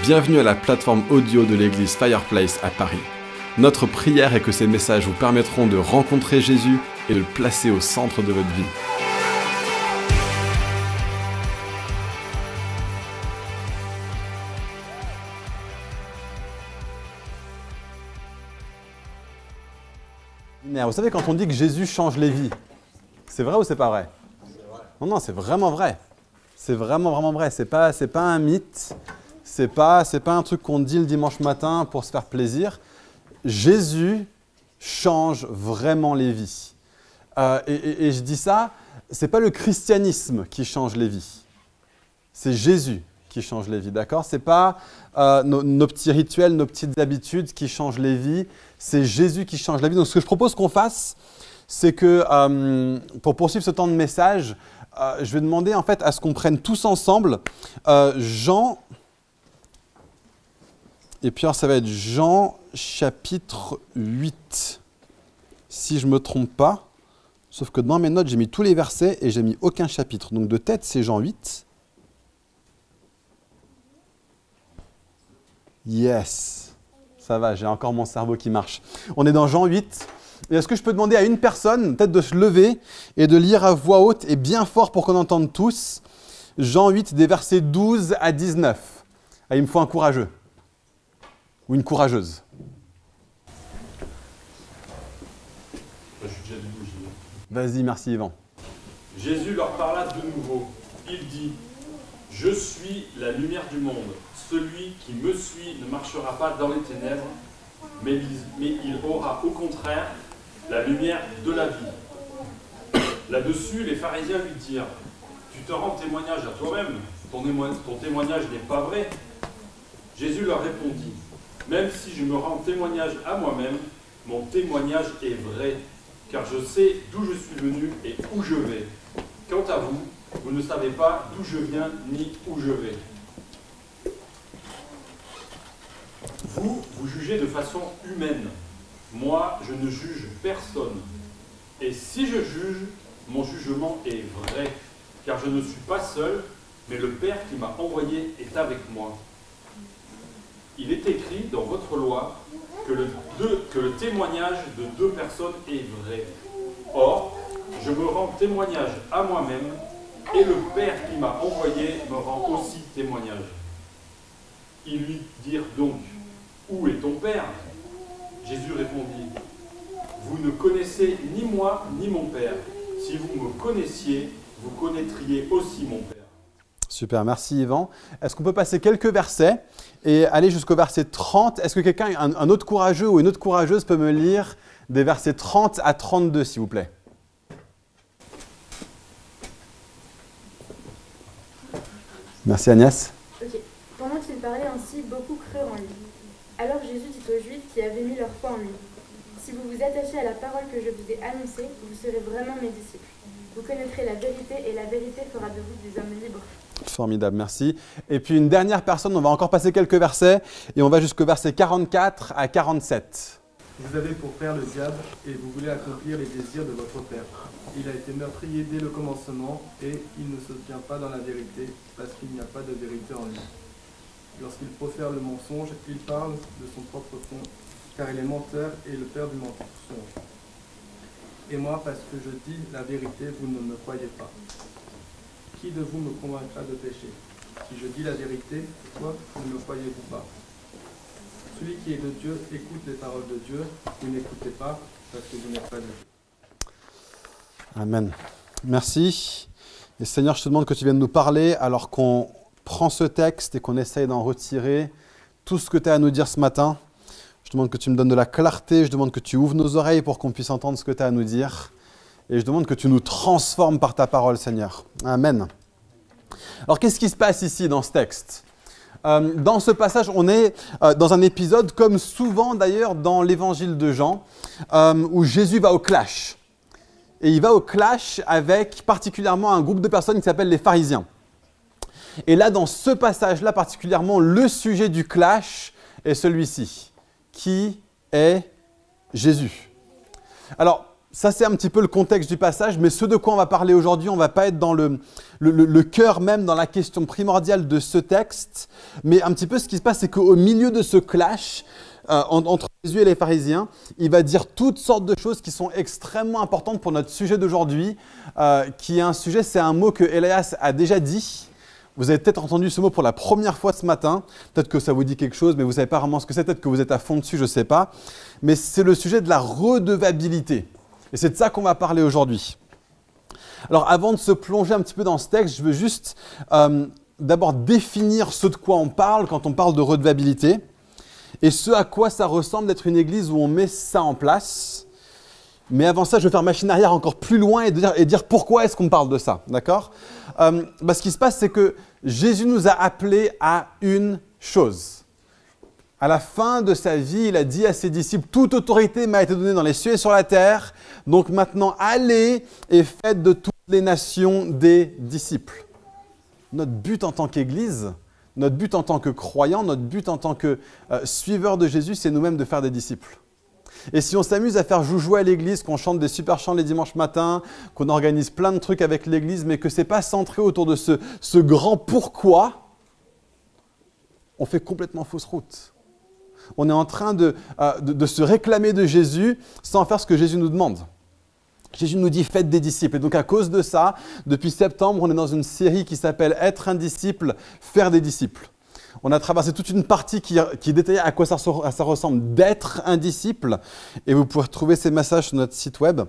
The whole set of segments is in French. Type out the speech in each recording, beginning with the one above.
Bienvenue à la plateforme audio de l'église Fireplace à Paris. Notre prière est que ces messages vous permettront de rencontrer Jésus et de le placer au centre de votre vie. Vous savez, quand on dit que Jésus change les vies, c'est vrai ou c'est pas vrai? Non, c'est vraiment vrai. C'est vraiment vrai. C'est pas un mythe. C'est pas un truc qu'on dit le dimanche matin pour se faire plaisir. Jésus change vraiment les vies. Et je dis ça, c'est pas le christianisme qui change les vies. C'est Jésus qui change les vies, d'accord? C'est pas nos petits rituels, nos petites habitudes qui changent les vies. C'est Jésus qui change la vie. Donc, ce que je propose qu'on fasse, c'est que pour poursuivre ce temps de message, je vais demander en fait à ce qu'on prenne tous ensemble Jean. Et puis alors, ça va être Jean chapitre 8, si je ne me trompe pas. Sauf que dans mes notes, j'ai mis tous les versets et j'ai mis aucun chapitre. Donc de tête, c'est Jean 8. Yes, ça va, j'ai encore mon cerveau qui marche. On est dans Jean 8. Et est-ce que je peux demander à une personne, peut-être de se lever et de lire à voix haute et bien fort pour qu'on entende tous, Jean 8, des versets 12 à 19. Ah, il me faut un courageux. Ou une courageuse. Je suis déjà debout, Vas-y, merci Yvan. Jésus leur parla de nouveau. Il dit, « Je suis la lumière du monde. Celui qui me suit ne marchera pas dans les ténèbres, mais il aura au contraire la lumière de la vie. » Là-dessus, les pharisiens lui dirent, « Tu te rends témoignage à toi-même, ton témoignage n'est pas vrai. » Jésus leur répondit, « Même si je me rends témoignage à moi-même, mon témoignage est vrai, car je sais d'où je suis venu et où je vais. Quant à vous, vous ne savez pas d'où je viens ni où je vais. Vous jugez de façon humaine. Moi, je ne juge personne. Et si je juge, mon jugement est vrai, car je ne suis pas seul, mais le Père qui m'a envoyé est avec moi. Il est écrit dans votre loi que le témoignage de deux personnes est vrai. Or, je me rends témoignage à moi-même, et le Père qui m'a envoyé me rend aussi témoignage. » Ils lui dirent donc, « Où est ton Père ?» Jésus répondit, « Vous ne connaissez ni moi ni mon Père. Si vous me connaissiez, vous connaîtriez aussi mon Père. » Super, merci Yvan. Est-ce qu'on peut passer quelques versets et aller jusqu'au verset 30? Est-ce que quelqu'un, un autre courageux ou une autre courageuse peut me lire des versets 30 à 32, s'il vous plaît? Merci Agnès. Ok. Pendant qu'il parlait ainsi, beaucoup crurent en lui. Alors Jésus dit aux Juifs qui avaient mis leur foi en lui, « Si vous vous attachez à la parole que je vous ai annoncée, vous serez vraiment mes disciples. Vous connaîtrez la vérité et la vérité fera de vous des hommes libres. » Formidable, merci. Et puis une dernière personne, on va encore passer quelques versets et on va jusqu'au verset 44 à 47. Vous avez pour père le diable et vous voulez accomplir les désirs de votre père. Il a été meurtrier dès le commencement et il ne se tient pas dans la vérité parce qu'il n'y a pas de vérité en lui. Lorsqu'il profère le mensonge, il parle de son propre fond, car il est menteur et le père du mensonge. Et moi, parce que je dis la vérité, vous ne me croyez pas. Qui de vous me convaincra de péché? Si je dis la vérité, pourquoi ne me croyez-vous pas? Celui qui est de Dieu écoute les paroles de Dieu, vous n'écoutez pas parce que vous n'êtes pas de Dieu. Amen. Merci. Et Seigneur, je te demande que tu viennes nous parler alors qu'on prend ce texte et qu'on essaye d'en retirer tout ce que tu as à nous dire ce matin. Je demande que tu me donnes de la clarté, je demande que tu ouvres nos oreilles pour qu'on puisse entendre ce que tu as à nous dire. Et je demande que tu nous transformes par ta parole, Seigneur. Amen. Alors, qu'est-ce qui se passe ici dans ce texte? Dans ce passage, on est dans un épisode, comme souvent d'ailleurs dans l'évangile de Jean, où Jésus va au clash. Et il va au clash avec particulièrement un groupe de personnes qui s'appellent les pharisiens. Et là, dans ce passage-là particulièrement, le sujet du clash est celui-ci. Qui est Jésus? Alors, ça, c'est un petit peu le contexte du passage, mais ce de quoi on va parler aujourd'hui, on ne va pas être dans le cœur même, dans la question primordiale de ce texte, mais un petit peu ce qui se passe, c'est qu'au milieu de ce clash entre Jésus et les pharisiens, il va dire toutes sortes de choses qui sont extrêmement importantes pour notre sujet d'aujourd'hui, qui est un sujet, c'est un mot que Elias a déjà dit. Vous avez peut-être entendu ce mot pour la première fois ce matin, peut-être que ça vous dit quelque chose, mais vous ne savez pas vraiment ce que c'est, peut-être que vous êtes à fond dessus, je ne sais pas, mais c'est le sujet de la redevabilité. Et c'est de ça qu'on va parler aujourd'hui. Alors avant de se plonger un petit peu dans ce texte, je veux juste d'abord définir ce de quoi on parle quand on parle de redevabilité et ce à quoi ça ressemble d'être une église où on met ça en place. Mais avant ça, je vais faire machine arrière encore plus loin et dire pourquoi est-ce qu'on parle de ça, d'accord ? Ce qui se passe, c'est que Jésus nous a appelés à une chose. À la fin de sa vie, il a dit à ses disciples « Toute autorité m'a été donnée dans les cieux et sur la terre, donc maintenant allez et faites de toutes les nations des disciples. » Notre but en tant qu'Église, notre but en tant que croyants, notre but en tant que suiveurs de Jésus, c'est nous-mêmes de faire des disciples. Et si on s'amuse à faire joujouer à l'église, qu'on chante des super chants les dimanches matins, qu'on organise plein de trucs avec l'église, mais que ce n'est pas centré autour de ce grand pourquoi, on fait complètement fausse route. On est en train de se réclamer de Jésus sans faire ce que Jésus nous demande. Jésus nous dit « faites des disciples ». Et donc à cause de ça, depuis septembre, on est dans une série qui s'appelle « Être un disciple, faire des disciples ». On a traversé toute une partie qui détaillait à quoi ça ressemble d'être un disciple. Et vous pouvez retrouver ces messages sur notre site web.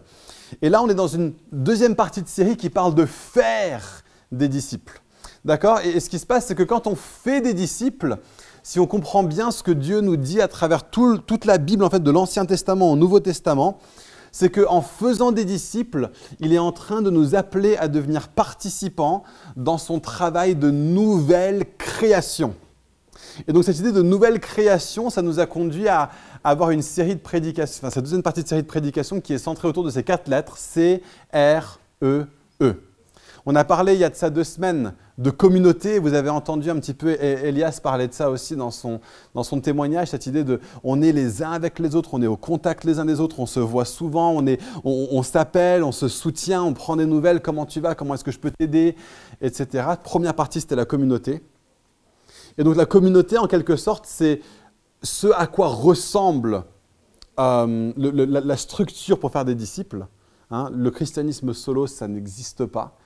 Et là, on est dans une deuxième partie de série qui parle de faire des disciples. D'accord ? Et ce qui se passe, c'est que quand on fait des disciples, si on comprend bien ce que Dieu nous dit à travers toute la Bible, en fait, de l'Ancien Testament au Nouveau Testament, c'est qu'en faisant des disciples, il est en train de nous appeler à devenir participants dans son travail de nouvelle création. Et donc cette idée de nouvelle création, ça nous a conduit à avoir une série de prédications, enfin cette deuxième partie de série de prédications qui est centrée autour de ces 4 lettres, C-R-E-E. On a parlé il y a de ça 2 semaines de communauté, vous avez entendu un petit peu Elias parler de ça aussi dans son témoignage, cette idée de on est les uns avec les autres, on est au contact les uns des autres, on se voit souvent, on s'appelle, on se soutient, on prend des nouvelles, comment tu vas, comment est-ce que je peux t'aider, etc. Première partie, c'était la communauté. Et donc la communauté, en quelque sorte, c'est ce à quoi ressemble la structure pour faire des disciples. Hein. Le christianisme solo, ça n'existe pas.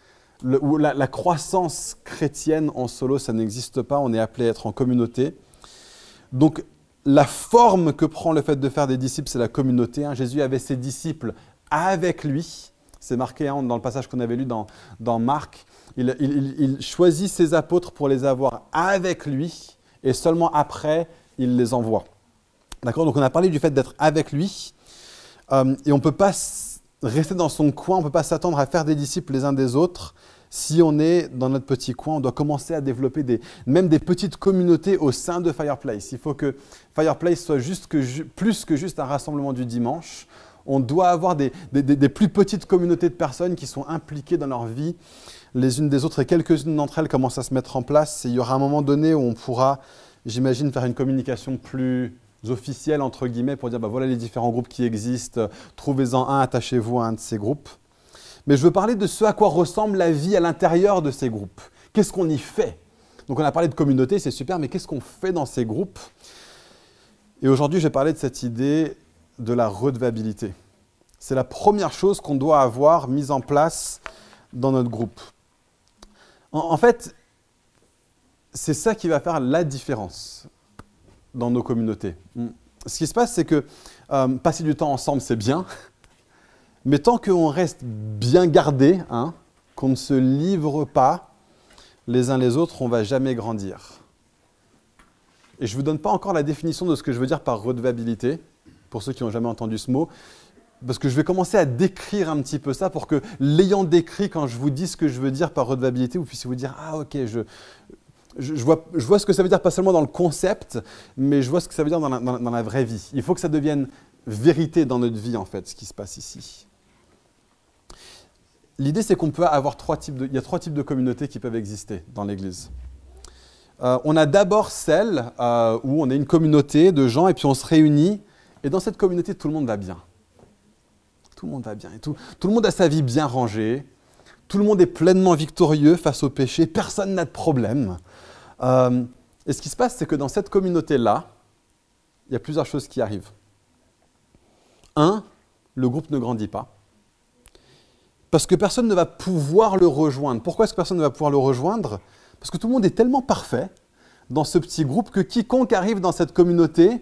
La croissance chrétienne en solo, ça n'existe pas. On est appelé à être en communauté. Donc la forme que prend le fait de faire des disciples, c'est la communauté. Hein. Jésus avait ses disciples avec lui. C'est marqué dans le passage qu'on avait lu dans Marc. Il choisit ses apôtres pour les avoir avec lui et seulement après, il les envoie. D'accord ? Donc on a parlé du fait d'être avec lui et on ne peut pas rester dans son coin, on ne peut pas s'attendre à faire des disciples les uns des autres. Si on est dans notre petit coin, on doit commencer à développer même des petites communautés au sein de Fireplace. Il faut que Fireplace soit plus que juste un rassemblement du dimanche. On doit avoir des plus petites communautés de personnes qui sont impliquées dans leur vie les unes des autres et quelques-unes d'entre elles commencent à se mettre en place. Et il y aura un moment donné où on pourra, j'imagine, faire une communication plus officielle, entre guillemets, pour dire voilà les différents groupes qui existent, trouvez-en un, attachez-vous à un de ces groupes. Mais je veux parler de ce à quoi ressemble la vie à l'intérieur de ces groupes. Qu'est-ce qu'on y fait ? Donc on a parlé de communauté, c'est super, mais qu'est-ce qu'on fait dans ces groupes ? Et aujourd'hui, je vais parler de cette idée de la redevabilité. C'est la première chose qu'on doit avoir mise en place dans notre groupe. En fait, c'est ça qui va faire la différence dans nos communautés. Ce qui se passe, c'est que passer du temps ensemble, c'est bien, mais tant qu'on reste bien gardé, hein, qu'on ne se livre pas les uns les autres, on ne va jamais grandir. Et je ne vous donne pas encore la définition de ce que je veux dire par redevabilité, pour ceux qui n'ont jamais entendu ce mot, parce que je vais commencer à décrire un petit peu ça pour que, l'ayant décrit, quand je vous dis ce que je veux dire par redevabilité, vous puissiez vous dire « Ah ok, je vois ce que ça veut dire, pas seulement dans le concept, mais je vois ce que ça veut dire dans la vraie vie. » Il faut que ça devienne vérité dans notre vie, en fait, ce qui se passe ici. L'idée, c'est qu'on peut avoir il y a 3 types de communautés qui peuvent exister dans l'Église. On a d'abord celle où on est une communauté de gens et puis on se réunit, et dans cette communauté, tout le monde va bien. tout le monde va bien, et tout le monde a sa vie bien rangée, tout le monde est pleinement victorieux face au péché, personne n'a de problème. Et ce qui se passe, c'est que dans cette communauté-là, il y a plusieurs choses qui arrivent. Un, le groupe ne grandit pas. Parce que personne ne va pouvoir le rejoindre. Pourquoi est-ce que personne ne va pouvoir le rejoindre? Parce que tout le monde est tellement parfait dans ce petit groupe que quiconque arrive dans cette communauté,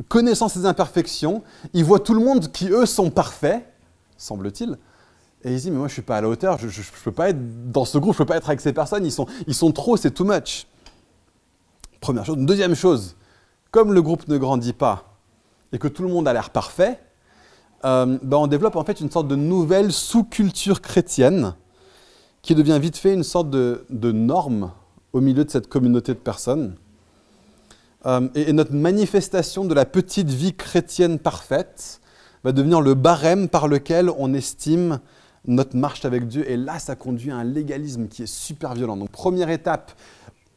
connaissant ses imperfections, il voit tout le monde qui, eux, sont parfaits, semble-t-il, et il se dit, mais moi, je ne suis pas à la hauteur, je ne peux pas être dans ce groupe, je ne peux pas être avec ces personnes, ils sont trop, c'est too much. Première chose. Deuxième chose, comme le groupe ne grandit pas et que tout le monde a l'air parfait, on développe en fait une sorte de nouvelle sous-culture chrétienne qui devient vite fait une sorte de norme au milieu de cette communauté de personnes. Et notre manifestation de la petite vie chrétienne parfaite va devenir le barème par lequel on estime notre marche avec Dieu. Et là, ça conduit à un légalisme qui est super violent. Donc, première étape,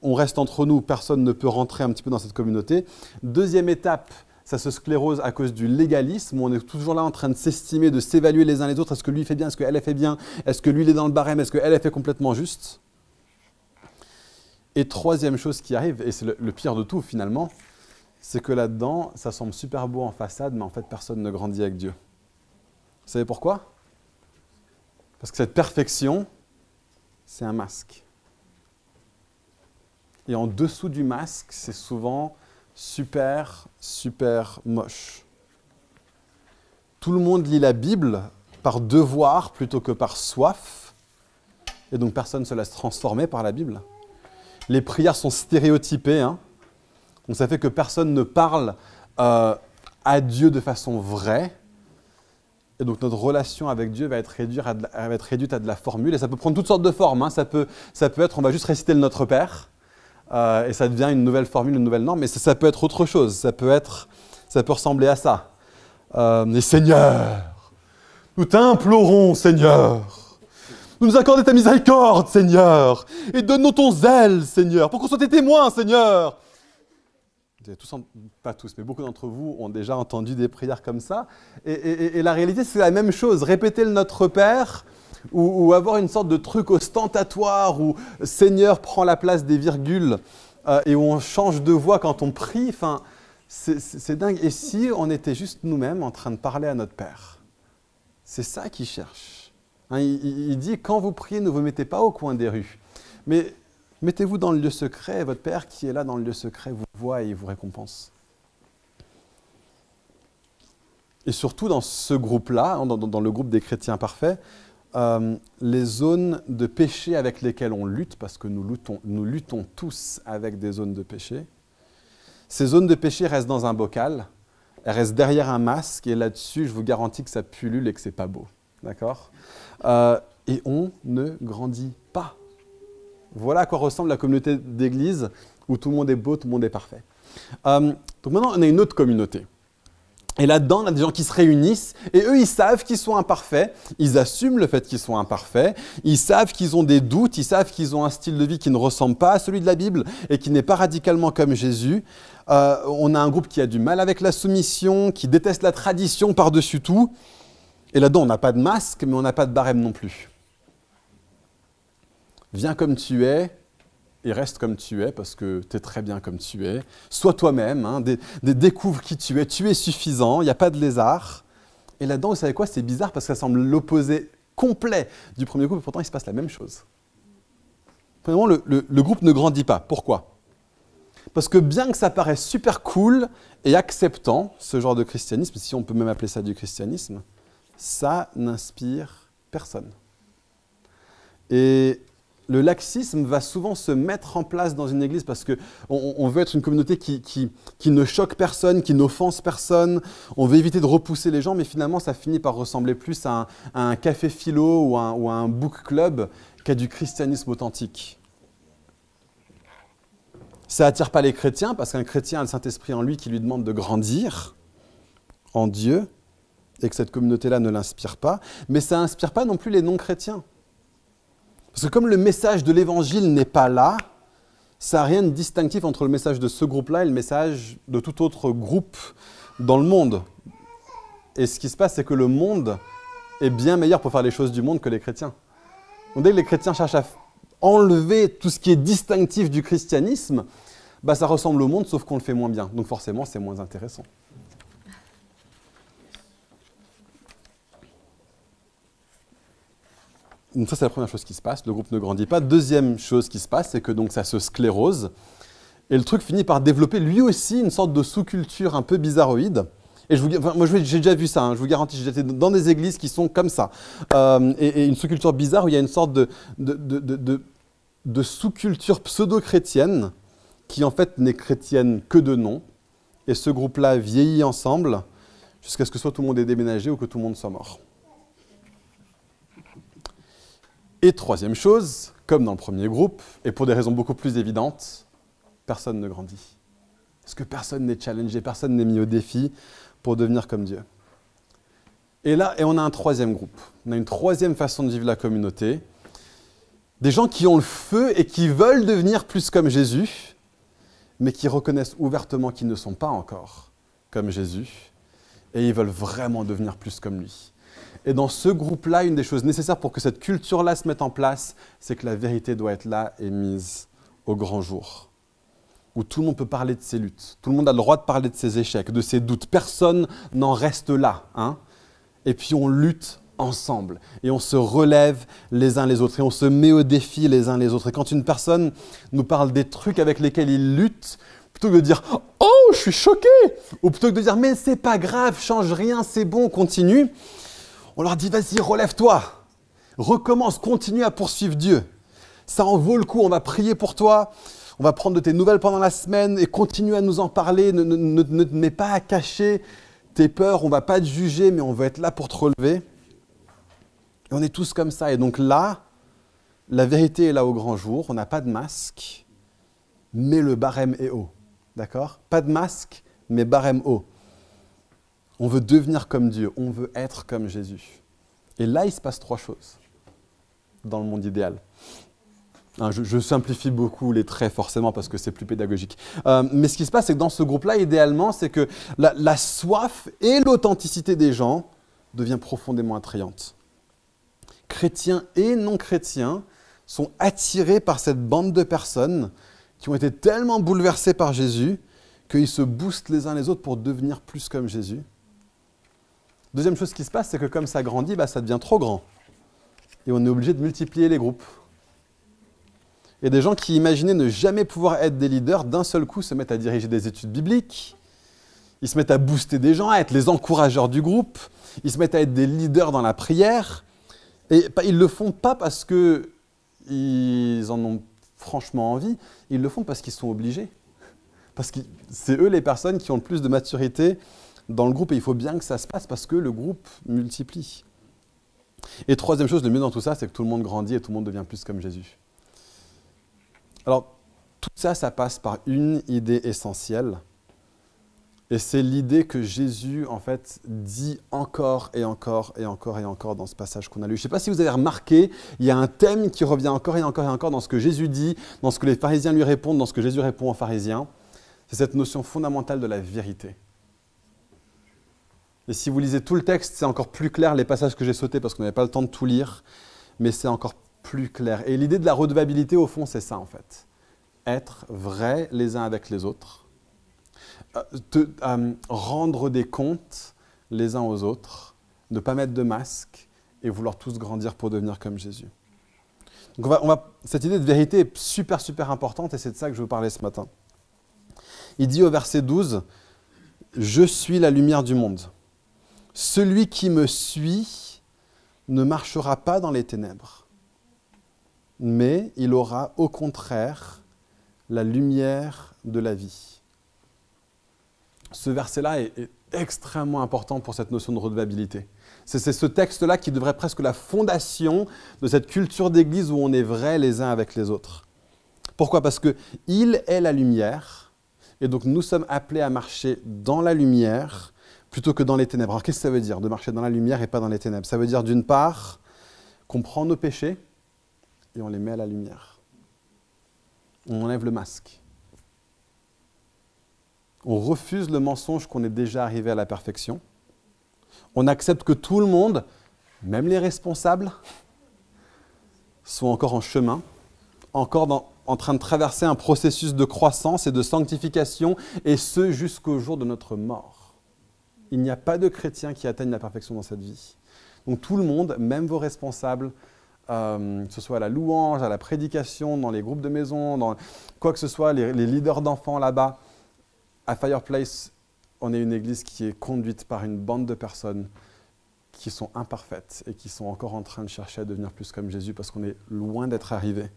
on reste entre nous, personne ne peut rentrer un petit peu dans cette communauté. Deuxième étape, ça se sclérose à cause du légalisme, où on est toujours là en train de s'estimer, de s'évaluer les uns les autres. Est-ce que lui fait bien? Est-ce qu'elle fait bien? Est-ce que lui, il est dans le barème? Est-ce qu'elle fait complètement juste? Et troisième chose qui arrive, et c'est le pire de tout finalement, c'est que là-dedans, ça semble super beau en façade, mais en fait, personne ne grandit avec Dieu. Vous savez pourquoi? Parce que cette perfection, c'est un masque. Et en dessous du masque, c'est souvent super, super moche. Tout le monde lit la Bible par devoir plutôt que par soif, et donc personne ne se laisse transformer par la Bible. Les prières sont stéréotypées, hein. Donc ça fait que personne ne parle à Dieu de façon vraie. Et donc notre relation avec Dieu va être réduite à de la formule. Et ça peut prendre toutes sortes de formes. Hein. Ça peut être, on va juste réciter le Notre Père. Et ça devient une nouvelle formule, une nouvelle norme. Mais ça peut être autre chose. Ça peut ressembler à ça. Mais Seigneur, nous t'implorons, Seigneur. Nous accorder ta miséricorde, Seigneur. Et donne-nous ton zèle, Seigneur, pour qu'on soit tes témoins, Seigneur. Pas tous, mais beaucoup d'entre vous ont déjà entendu des prières comme ça. Et la réalité, c'est la même chose. Répéter le Notre Père ou avoir une sorte de truc ostentatoire où Seigneur prend la place des virgules et où on change de voix quand on prie, c'est dingue. Et si on était juste nous-mêmes en train de parler à notre Père? C'est ça qu'il cherche. Hein, il dit, quand vous priez, ne vous mettez pas au coin des rues. Mais mettez-vous dans le lieu secret, et votre Père qui est là dans le lieu secret vous voit et il vous récompense. Et surtout dans ce groupe-là, dans le groupe des chrétiens parfaits, les zones de péché avec lesquelles on lutte, parce que nous luttons tous avec des zones de péché, ces zones de péché restent dans un bocal, elles restent derrière un masque, et là-dessus, je vous garantis que ça pullule et que c'est pas beau. D'accord ? Et on ne grandit pas. Voilà à quoi ressemble la communauté d'église où tout le monde est beau, tout le monde est parfait. Donc maintenant, on a une autre communauté. Et là-dedans, on a des gens qui se réunissent et eux, ils savent qu'ils sont imparfaits. Ils assument le fait qu'ils sont imparfaits. Ils savent qu'ils ont des doutes. Ils savent qu'ils ont un style de vie qui ne ressemble pas à celui de la Bible et qui n'est pas radicalement comme Jésus. On a un groupe qui a du mal avec la soumission, qui déteste la tradition par-dessus tout. Et là-dedans, on n'a pas de masque, mais on n'a pas de barème non plus. Viens comme tu es et reste comme tu es, parce que tu es très bien comme tu es. Sois toi-même, hein, découvre qui tu es suffisant, il n'y a pas de lézard. Et là-dedans, vous savez quoi, c'est bizarre parce que ça semble l'opposé complet du premier groupe, et pourtant il se passe la même chose. Premièrement, le groupe ne grandit pas. Pourquoi ? Parce que bien que ça paraisse super cool et acceptant, ce genre de christianisme, si on peut même appeler ça du christianisme, ça n'inspire personne. Et le laxisme va souvent se mettre en place dans une église parce qu'on veut être une communauté qui ne choque personne, qui n'offense personne. On veut éviter de repousser les gens, mais finalement, ça finit par ressembler plus à un café philo ou à un book club qu'à du christianisme authentique. Ça n'attire pas les chrétiens parce qu'un chrétien a le Saint-Esprit en lui qui lui demande de grandir en Dieu et que cette communauté-là ne l'inspire pas. Mais ça n'inspire pas non plus les non-chrétiens. Parce que comme le message de l'Évangile n'est pas là, ça n'a rien de distinctif entre le message de ce groupe-là et le message de tout autre groupe dans le monde. et ce qui se passe, c'est que le monde est bien meilleur pour faire les choses du monde que les chrétiens. Donc dès que les chrétiens cherchent à enlever tout ce qui est distinctif du christianisme, ça ressemble au monde, sauf qu'on le fait moins bien. Donc forcément, c'est moins intéressant. Donc ça, c'est la première chose qui se passe. Le groupe ne grandit pas. Deuxième chose qui se passe, c'est que donc, ça se sclérose. Et le truc finit par développer lui aussi une sorte de sous-culture un peu bizarroïde. Et moi, j'ai déjà vu ça, je vous garantis, j'ai été dans des églises qui sont comme ça. Et une sous-culture bizarre où il y a une sorte de sous-culture pseudo-chrétienne qui en fait n'est chrétienne que de nom. Et ce groupe-là vieillit ensemble jusqu'à ce que soit tout le monde ait déménagé ou que tout le monde soit mort. Et troisième chose, comme dans le premier groupe, et pour des raisons beaucoup plus évidentes, personne ne grandit. Parce que personne n'est challengé, personne n'est mis au défi pour devenir comme Dieu. Et on a un troisième groupe. On a une troisième façon de vivre la communauté. Des gens qui ont le feu et qui veulent devenir plus comme Jésus, mais qui reconnaissent ouvertement qu'ils ne sont pas encore comme Jésus, et ils veulent vraiment devenir plus comme lui. Et dans ce groupe-là, une des choses nécessaires pour que cette culture-là se mette en place, c'est que la vérité doit être là et mise au grand jour. Où tout le monde peut parler de ses luttes. Tout le monde a le droit de parler de ses échecs, de ses doutes. Personne n'en reste là. Et puis on lutte ensemble. Et on se relève les uns les autres. Et on se met au défi les uns les autres. Et quand une personne nous parle des trucs avec lesquels il lutte, plutôt que de dire « Oh, je suis choqué !» ou plutôt que de dire « Mais c'est pas grave, change rien, c'est bon, continue », on leur dit « Vas-y, relève-toi, recommence, continue à poursuivre Dieu. Ça en vaut le coup, on va prier pour toi, on va prendre de tes nouvelles pendant la semaine et continue à nous en parler, ne te mets pas à cacher tes peurs, on ne va pas te juger, mais on va être là pour te relever. » Et on est tous comme ça. Et donc là, la vérité est là au grand jour, on n'a pas de masque, mais le barème est haut. D'accord ? Pas de masque, mais barème haut. On veut devenir comme Dieu, on veut être comme Jésus. Et là, il se passe trois choses dans le monde idéal. Je simplifie beaucoup les traits forcément parce que c'est plus pédagogique. Mais ce qui se passe, c'est que dans ce groupe-là, idéalement, c'est que la soif et l'authenticité des gens devient profondément attrayante. Chrétiens et non-chrétiens sont attirés par cette bande de personnes qui ont été tellement bouleversés par Jésus qu'ils se boostent les uns les autres pour devenir plus comme Jésus. Deuxième chose qui se passe, c'est que comme ça grandit, ça devient trop grand. Et on est obligé de multiplier les groupes. Et des gens qui imaginaient ne jamais pouvoir être des leaders, d'un seul coup se mettent à diriger des études bibliques, ils se mettent à booster des gens, à être les encourageurs du groupe, ils se mettent à être des leaders dans la prière. Et ils ne le font pas parce qu'ils en ont franchement envie, ils le font parce qu'ils sont obligés. Parce que c'est eux les personnes qui ont le plus de maturité dans le groupe et il faut bien que ça se passe parce que le groupe multiplie. Et troisième chose, le mieux dans tout ça, c'est que tout le monde grandit et tout le monde devient plus comme Jésus. Alors, tout ça, ça passe par une idée essentielle. Et c'est l'idée que Jésus, en fait, dit encore et encore et encore et encore dans ce passage qu'on a lu. Je ne sais pas si vous avez remarqué, il y a un thème qui revient encore et encore et encore dans ce que Jésus dit, dans ce que les pharisiens lui répondent, dans ce que Jésus répond aux pharisiens. C'est cette notion fondamentale de la vérité. Et si vous lisez tout le texte, c'est encore plus clair, les passages que j'ai sautés parce qu'on n'avait pas le temps de tout lire, mais c'est encore plus clair. Et l'idée de la redevabilité, au fond, c'est ça, en fait. Être vrai les uns avec les autres. Rendre des comptes les uns aux autres, ne pas mettre de masque et vouloir tous grandir pour devenir comme Jésus. Donc cette idée de vérité est super, super importante et c'est de ça que je veux parler ce matin. Il dit au verset 12, « Je suis la lumière du monde. Celui qui me suit ne marchera pas dans les ténèbres, mais il aura au contraire la lumière de la vie. » Ce verset-là est extrêmement important pour cette notion de redevabilité. C'est ce texte-là qui devrait être presque la fondation de cette culture d'église où on est vrai les uns avec les autres. Pourquoi ? Parce qu'il est la lumière, et donc nous sommes appelés à marcher dans la lumière plutôt que dans les ténèbres. Alors qu'est-ce que ça veut dire de marcher dans la lumière et pas dans les ténèbres ? Ça veut dire d'une part qu'on prend nos péchés et on les met à la lumière. On enlève le masque. On refuse le mensonge qu'on est déjà arrivé à la perfection. On accepte que tout le monde, même les responsables, sont encore en chemin, encore en train de traverser un processus de croissance et de sanctification, et ce jusqu'au jour de notre mort. Il n'y a pas de chrétiens qui atteignent la perfection dans cette vie. Donc tout le monde, même vos responsables, que ce soit à la louange, à la prédication, dans les groupes de maison, dans quoi que ce soit, les leaders d'enfants là-bas, à Fireplace, on est une église qui est conduite par une bande de personnes qui sont imparfaites et qui sont encore en train de chercher à devenir plus comme Jésus parce qu'on est loin d'être arrivé.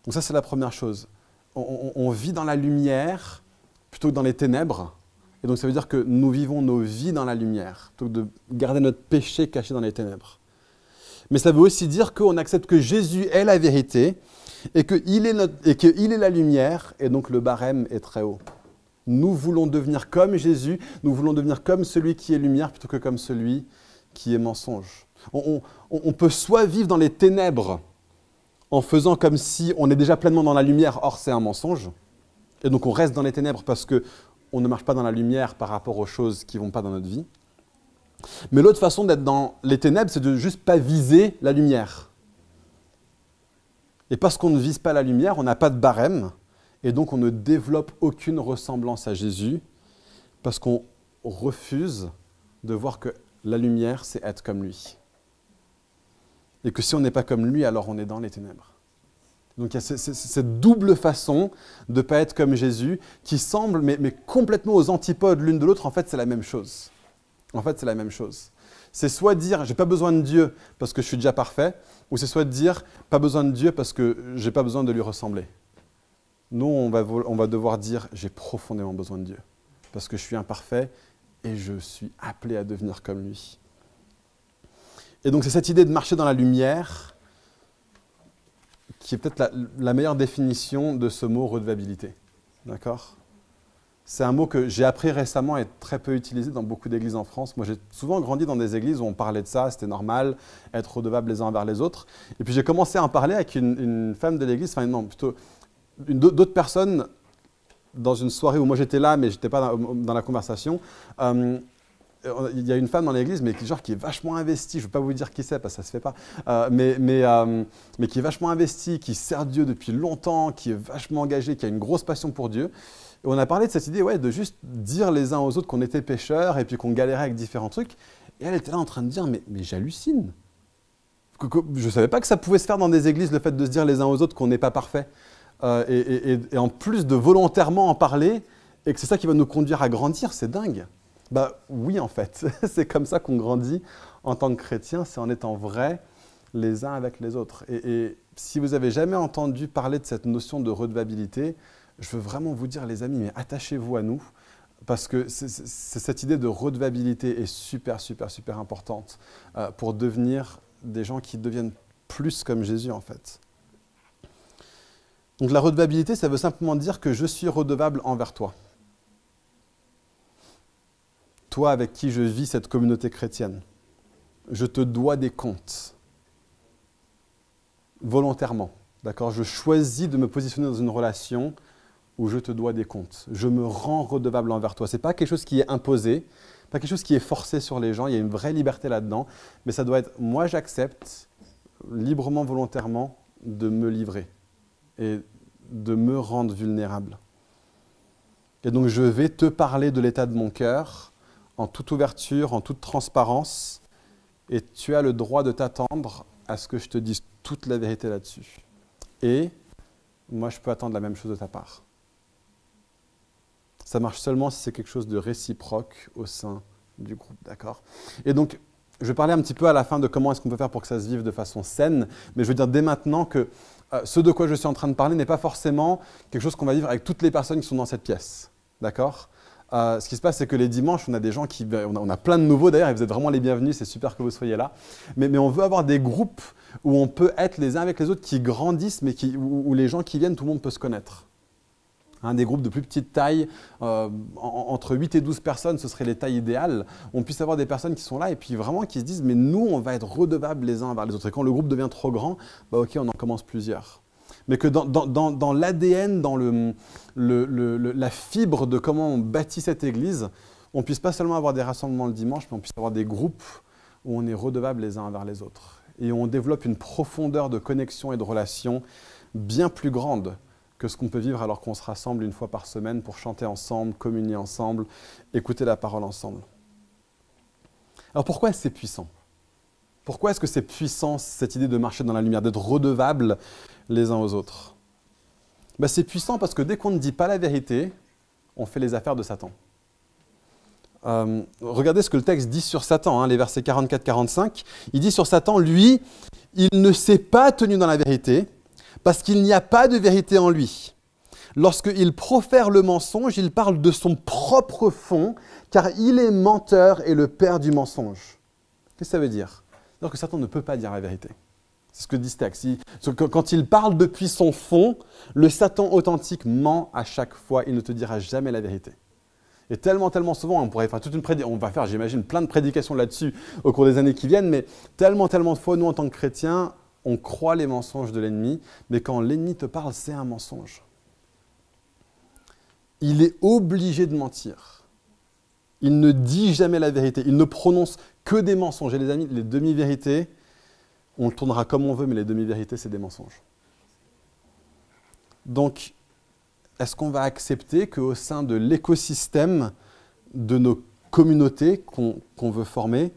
Donc ça, c'est la première chose. On vit dans la lumière plutôt que dans les ténèbres. Et donc ça veut dire que nous vivons nos vies dans la lumière, plutôt que de garder notre péché caché dans les ténèbres. Mais ça veut aussi dire qu'on accepte que Jésus est la vérité et qu'il est la lumière, et donc le barème est très haut. Nous voulons devenir comme Jésus, nous voulons devenir comme celui qui est lumière plutôt que comme celui qui est mensonge. On peut soit vivre dans les ténèbres en faisant comme si on est déjà pleinement dans la lumière, or c'est un mensonge, et donc on reste dans les ténèbres parce qu'on ne marche pas dans la lumière par rapport aux choses qui ne vont pas dans notre vie. Mais l'autre façon d'être dans les ténèbres, c'est de juste pas viser la lumière. Et parce qu'on ne vise pas la lumière, on n'a pas de barème, et donc on ne développe aucune ressemblance à Jésus, parce qu'on refuse de voir que la lumière, c'est être comme lui. Et que si on n'est pas comme lui, alors on est dans les ténèbres. Donc il y a cette double façon de ne pas être comme Jésus, qui semble, mais complètement aux antipodes l'une de l'autre. En fait, c'est la même chose. En fait, c'est la même chose. C'est soit dire « j'ai pas besoin de Dieu parce que je suis déjà parfait », ou c'est soit dire « pas besoin de Dieu parce que j'ai pas besoin de lui ressembler ». Nous, on va devoir dire « j'ai profondément besoin de Dieu parce que je suis imparfait et je suis appelé à devenir comme lui ». Et donc c'est cette idée de marcher dans la lumière qui est peut-être la meilleure définition de ce mot « redevabilité ». D'accord ? C'est un mot que j'ai appris récemment et très peu utilisé dans beaucoup d'églises en France. Moi, j'ai souvent grandi dans des églises où on parlait de ça, c'était normal, être redevables les uns envers les autres. Et puis j'ai commencé à en parler avec une femme de l'église, enfin non, plutôt d'autres personnes dans une soirée où moi j'étais là, mais je n'étais pas dans la conversation. Il y a une femme dans l'église, mais qui est vachement investie. Je ne veux pas vous dire qui c'est, parce que ça ne se fait pas. Mais qui est vachement investie, qui sert Dieu depuis longtemps, qui est vachement engagée, qui a une grosse passion pour Dieu. Et on a parlé de cette idée de juste dire les uns aux autres qu'on était pécheurs et puis qu'on galérait avec différents trucs. Et elle était là en train de dire, mais j'hallucine. Je ne savais pas que ça pouvait se faire dans des églises, le fait de se dire les uns aux autres qu'on n'est pas parfait. Et en plus de volontairement en parler, et que c'est ça qui va nous conduire à grandir, c'est dingue. Bah oui, en fait, c'est comme ça qu'on grandit en tant que chrétien, c'est en étant vrai les uns avec les autres. Et si vous n'avez jamais entendu parler de cette notion de redevabilité, je veux vraiment vous dire, les amis, mais attachez-vous à nous, parce que cette idée de redevabilité est super, super, super importante pour devenir des gens qui deviennent plus comme Jésus, en fait. Donc la redevabilité, ça veut simplement dire que je suis redevable envers toi. Toi avec qui je vis cette communauté chrétienne, je te dois des comptes, volontairement, d'accord ? Je choisis de me positionner dans une relation où je te dois des comptes. Je me rends redevable envers toi. Ce n'est pas quelque chose qui est imposé, pas quelque chose qui est forcé sur les gens, il y a une vraie liberté là-dedans, mais ça doit être, moi j'accepte, librement, volontairement, de me livrer et de me rendre vulnérable. Et donc je vais te parler de l'état de mon cœur, en toute ouverture, en toute transparence, et tu as le droit de t'attendre à ce que je te dise toute la vérité là-dessus. Et moi, je peux attendre la même chose de ta part. Ça marche seulement si c'est quelque chose de réciproque au sein du groupe, d'accord ? Et donc, je vais parler un petit peu à la fin de comment est-ce qu'on peut faire pour que ça se vive de façon saine, mais je veux dire dès maintenant que ce de quoi je suis en train de parler n'est pas forcément quelque chose qu'on va vivre avec toutes les personnes qui sont dans cette pièce, d'accord ? Ce qui se passe, c'est que les dimanches, on a des gens on a plein de nouveaux d'ailleurs, et vous êtes vraiment les bienvenus, c'est super que vous soyez là. Mais on veut avoir des groupes où on peut être les uns avec les autres qui grandissent, mais où les gens qui viennent, tout le monde peut se connaître. Des groupes de plus petite taille, entre 8 et 12 personnes, ce serait les tailles idéales. On puisse avoir des personnes qui sont là et puis vraiment qui se disent « mais nous, on va être redevables les uns envers les autres ». Et quand le groupe devient trop grand, ok, on en commence plusieurs. Mais que dans l'ADN, dans la fibre de comment on bâtit cette église, on puisse pas seulement avoir des rassemblements le dimanche, mais on puisse avoir des groupes où on est redevables les uns envers les autres. Et on développe une profondeur de connexion et de relation bien plus grande que ce qu'on peut vivre alors qu'on se rassemble une fois par semaine pour chanter ensemble, communier ensemble, écouter la parole ensemble. Alors pourquoi est-ce que c'est puissant ? Pourquoi est-ce que c'est puissant, cette idée de marcher dans la lumière, d'être redevables les uns aux autres ? C'est puissant parce que dès qu'on ne dit pas la vérité, on fait les affaires de Satan. Regardez ce que le texte dit sur Satan, les versets 44-45. Il dit sur Satan, lui, il ne s'est pas tenu dans la vérité parce qu'il n'y a pas de vérité en lui. Lorsqu'il profère le mensonge, il parle de son propre fond, car il est menteur et le père du mensonge. Qu'est-ce que ça veut dire ? C'est-à-dire que Satan ne peut pas dire la vérité. C'est ce que dit ce texte. Quand il parle depuis son fond, le Satan authentique ment à chaque fois, il ne te dira jamais la vérité. Et tellement souvent, on pourrait faire on va faire, j'imagine, plein de prédications là-dessus au cours des années qui viennent, mais tellement de fois, nous, en tant que chrétiens, on croit les mensonges de l'ennemi, mais quand l'ennemi te parle, c'est un mensonge. Il est obligé de mentir. Il ne dit jamais la vérité. Il ne prononce que des mensonges. Et les amis, les demi-vérités, on le tournera comme on veut, mais les demi-vérités, c'est des mensonges. Donc, est-ce qu'on va accepter qu'au sein de l'écosystème de nos communautés qu'on veut former,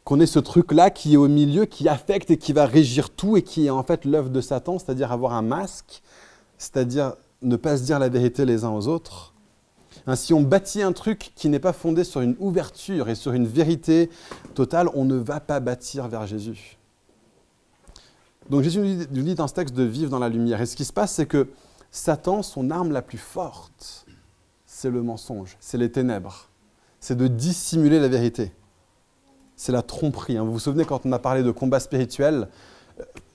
qu'on ait ce truc-là qui est au milieu, qui affecte et qui va régir tout et qui est en fait l'œuvre de Satan, c'est-à-dire avoir un masque, c'est-à-dire ne pas se dire la vérité les uns aux autres. Si on bâtit un truc qui n'est pas fondé sur une ouverture et sur une vérité totale, on ne va pas bâtir vers Jésus. Donc Jésus nous dit dans ce texte de vivre dans la lumière. Et ce qui se passe, c'est que Satan, son arme la plus forte, c'est le mensonge, c'est les ténèbres. C'est de dissimuler la vérité. C'est la tromperie. Vous vous souvenez quand on a parlé de combat spirituel,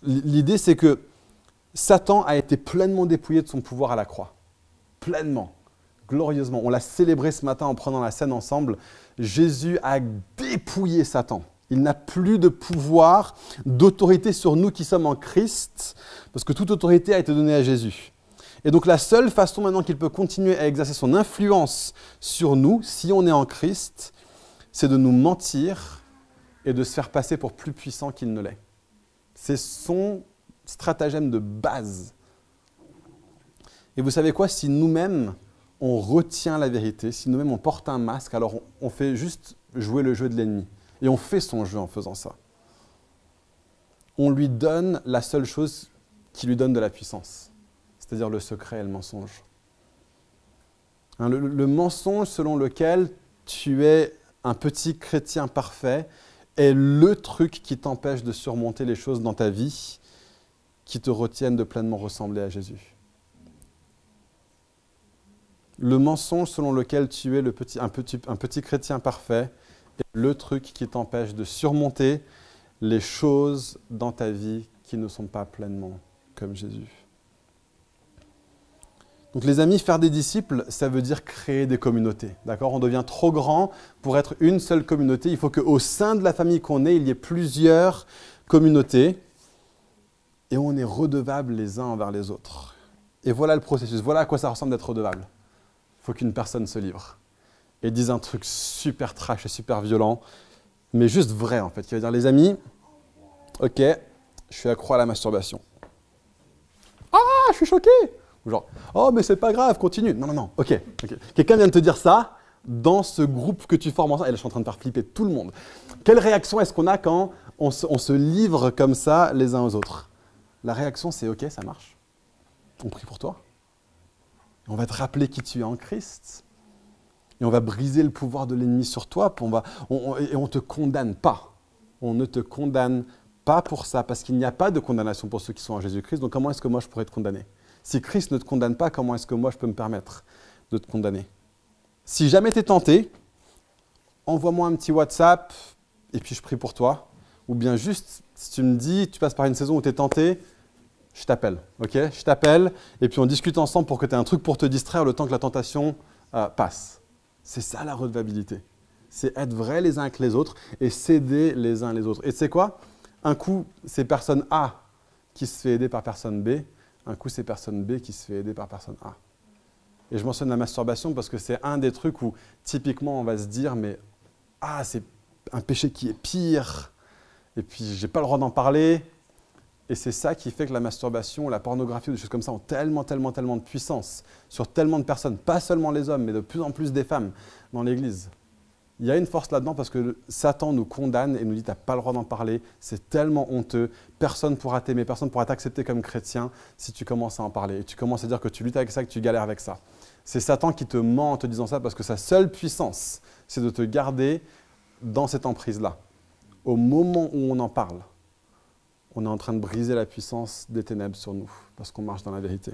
l'idée c'est que Satan a été pleinement dépouillé de son pouvoir à la croix. Pleinement, glorieusement. On l'a célébré ce matin en prenant la scène ensemble. Jésus a dépouillé Satan. Il n'a plus de pouvoir, d'autorité sur nous qui sommes en Christ, parce que toute autorité a été donnée à Jésus. Et donc la seule façon maintenant qu'il peut continuer à exercer son influence sur nous, si on est en Christ, c'est de nous mentir et de se faire passer pour plus puissant qu'il ne l'est. C'est son stratagème de base. Et vous savez quoi ? Si nous-mêmes, on retient la vérité, si nous-mêmes, on porte un masque, alors on fait juste jouer le jeu de l'ennemi. Et on fait son jeu en faisant ça. On lui donne la seule chose qui lui donne de la puissance, c'est-à-dire le secret et le mensonge. Le mensonge selon lequel tu es un petit chrétien parfait est le truc qui t'empêche de surmonter les choses dans ta vie qui te retiennent de pleinement ressembler à Jésus. Le mensonge selon lequel tu es un petit chrétien parfait est le truc qui t'empêche de surmonter les choses dans ta vie qui ne sont pas pleinement comme Jésus. Donc les amis, faire des disciples, ça veut dire créer des communautés. D'accord ? On devient trop grand pour être une seule communauté. Il faut qu'au sein de la famille qu'on est, il y ait plusieurs communautés et on est redevables les uns envers les autres. Et voilà le processus. Voilà à quoi ça ressemble d'être redevable. Il faut qu'une personne se livre et dise un truc super trash et super violent, mais juste vrai en fait. Qui va dire, les amis, ok, je suis accro à la masturbation. Ah, je suis choqué. Ou genre, oh mais c'est pas grave, continue. Non, ok. Quelqu'un vient de te dire ça dans ce groupe que tu formes ensemble. Et là, je suis en train de faire flipper tout le monde. Quelle réaction est-ce qu'on a quand on se livre comme ça les uns aux autres ? La réaction, c'est ok, ça marche. On prie pour toi. On va te rappeler qui tu es en Christ. Et on va briser le pouvoir de l'ennemi sur toi. Et on ne te condamne pas. On ne te condamne pas pour ça, parce qu'il n'y a pas de condamnation pour ceux qui sont en Jésus-Christ. Donc comment est-ce que moi je pourrais te condamner ? Si Christ ne te condamne pas, comment est-ce que moi je peux me permettre de te condamner ? Si jamais tu es tenté, envoie-moi un petit WhatsApp et puis je prie pour toi. Ou bien juste, si tu me dis, tu passes par une saison où tu es tenté, je t'appelle, ok ? Je t'appelle et puis on discute ensemble pour que tu aies un truc pour te distraire le temps que la tentation passe. C'est ça la redevabilité. C'est être vrai les uns avec les autres et s'aider les uns les autres. Et tu sais quoi ? Un coup, c'est personne A qui se fait aider par personne B. Un coup, c'est personne B qui se fait aider par personne A. Et je mentionne la masturbation parce que c'est un des trucs où typiquement on va se dire mais c'est un péché qui est pire et puis j'ai pas le droit d'en parler. Et c'est ça qui fait que la masturbation, la pornographie ou des choses comme ça ont tellement de puissance sur tellement de personnes, pas seulement les hommes mais de plus en plus des femmes dans l'Église. Il y a une force là-dedans parce que Satan nous condamne et nous dit « tu n'as pas le droit d'en parler, c'est tellement honteux, personne ne pourra t'aimer, personne ne pourra t'accepter comme chrétien si tu commences à en parler. » Et tu commences à dire que tu luttes avec ça, que tu galères avec ça. C'est Satan qui te ment en te disant ça parce que sa seule puissance, c'est de te garder dans cette emprise-là. Au moment où on en parle, on est en train de briser la puissance des ténèbres sur nous parce qu'on marche dans la vérité.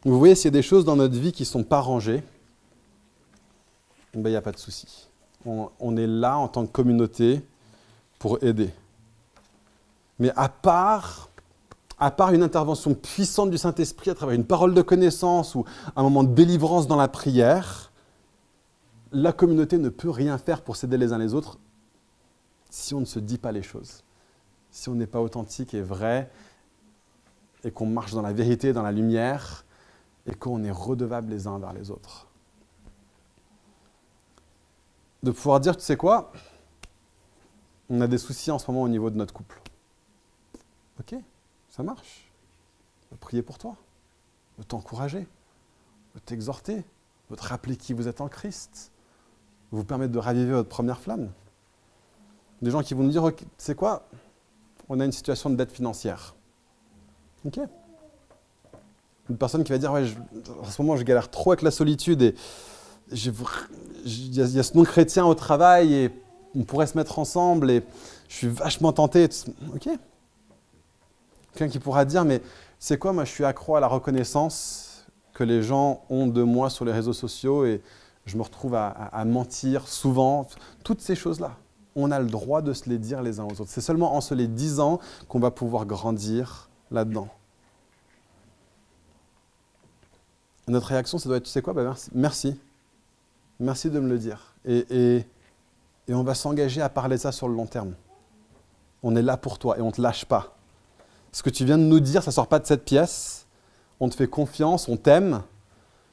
Donc vous voyez, s'il y a des choses dans notre vie qui ne sont pas rangées, il n'y a pas de souci. On est là en tant que communauté pour aider. Mais à part une intervention puissante du Saint-Esprit à travers une parole de connaissance ou un moment de délivrance dans la prière, la communauté ne peut rien faire pour s'aider les uns les autres si on ne se dit pas les choses. Si on n'est pas authentique et vrai et qu'on marche dans la vérité, dans la lumière et qu'on est redevables les uns envers les autres. De pouvoir dire, tu sais quoi, on a des soucis en ce moment au niveau de notre couple. Ok, ça marche. Je vais prier pour toi, je vais t'encourager, je vais t'exhorter, je vais te rappeler qui vous êtes en Christ, vous permettre de raviver votre première flamme. Des gens qui vont nous dire, tu sais quoi, on a une situation de dette financière. Ok. Une personne qui va dire, ouais, en ce moment je galère trop avec la solitude et il y a ce non-chrétien au travail et on pourrait se mettre ensemble et je suis vachement tenté. Ok. Quelqu'un qui pourra dire, mais c'est quoi, moi je suis accro à la reconnaissance que les gens ont de moi sur les réseaux sociaux et je me retrouve à mentir souvent. Toutes ces choses-là, on a le droit de se les dire les uns aux autres. C'est seulement en se les disant qu'on va pouvoir grandir là-dedans. Et notre réaction, ça doit être, tu sais quoi, merci. Merci de me le dire. Et on va s'engager à parler de ça sur le long terme. On est là pour toi et on ne te lâche pas. Ce que tu viens de nous dire, ça ne sort pas de cette pièce. On te fait confiance, on t'aime.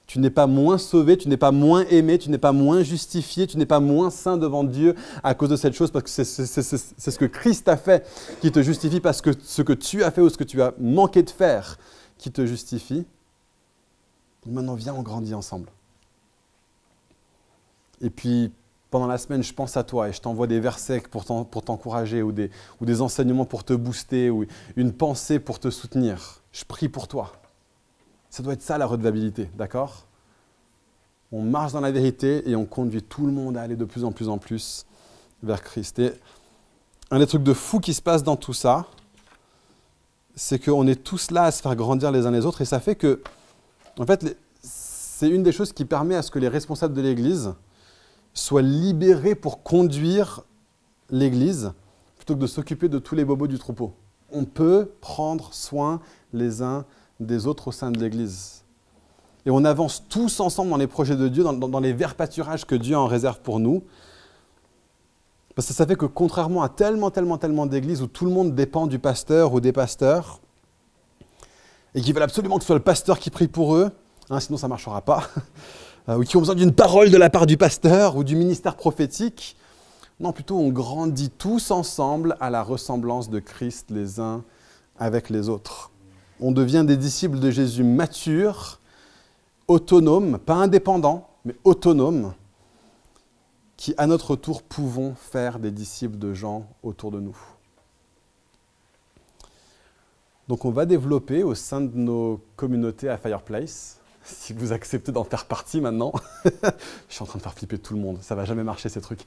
Tu n'es pas moins sauvé, tu n'es pas moins aimé, tu n'es pas moins justifié, tu n'es pas moins saint devant Dieu à cause de cette chose, parce que c'est ce que Christ a fait qui te justifie, parce que ce que tu as fait ou ce que tu as manqué de faire qui te justifie. Maintenant, viens, on grandit ensemble. Et puis, pendant la semaine, je pense à toi et je t'envoie des versets pour t'encourager ou des enseignements pour te booster ou une pensée pour te soutenir. Je prie pour toi. Ça doit être ça la redevabilité, d'accord? On marche dans la vérité et on conduit tout le monde à aller de plus en plus vers Christ. Et un des trucs de fou qui se passe dans tout ça, c'est qu'on est tous là à se faire grandir les uns les autres et ça fait que, en fait, c'est une des choses qui permet à ce que les responsables de l'Église soient libérés pour conduire l'Église plutôt que de s'occuper de tous les bobos du troupeau. On peut prendre soin les uns des autres au sein de l'Église. Et on avance tous ensemble dans les projets de Dieu, dans les verts pâturages que Dieu en réserve pour nous. Parce que ça fait que contrairement à tellement d'églises où tout le monde dépend du pasteur ou des pasteurs, et qui veulent absolument que ce soit le pasteur qui prie pour eux, sinon ça ne marchera pas, ou qui ont besoin d'une parole de la part du pasteur ou du ministère prophétique. Non, plutôt on grandit tous ensemble à la ressemblance de Christ les uns avec les autres. On devient des disciples de Jésus matures, autonomes, pas indépendants, mais autonomes, qui à notre tour pouvons faire des disciples de gens autour de nous. Donc on va développer au sein de nos communautés à Fireplace, si vous acceptez d'en faire partie maintenant. Je suis en train de faire flipper tout le monde, ça ne va jamais marcher ces trucs.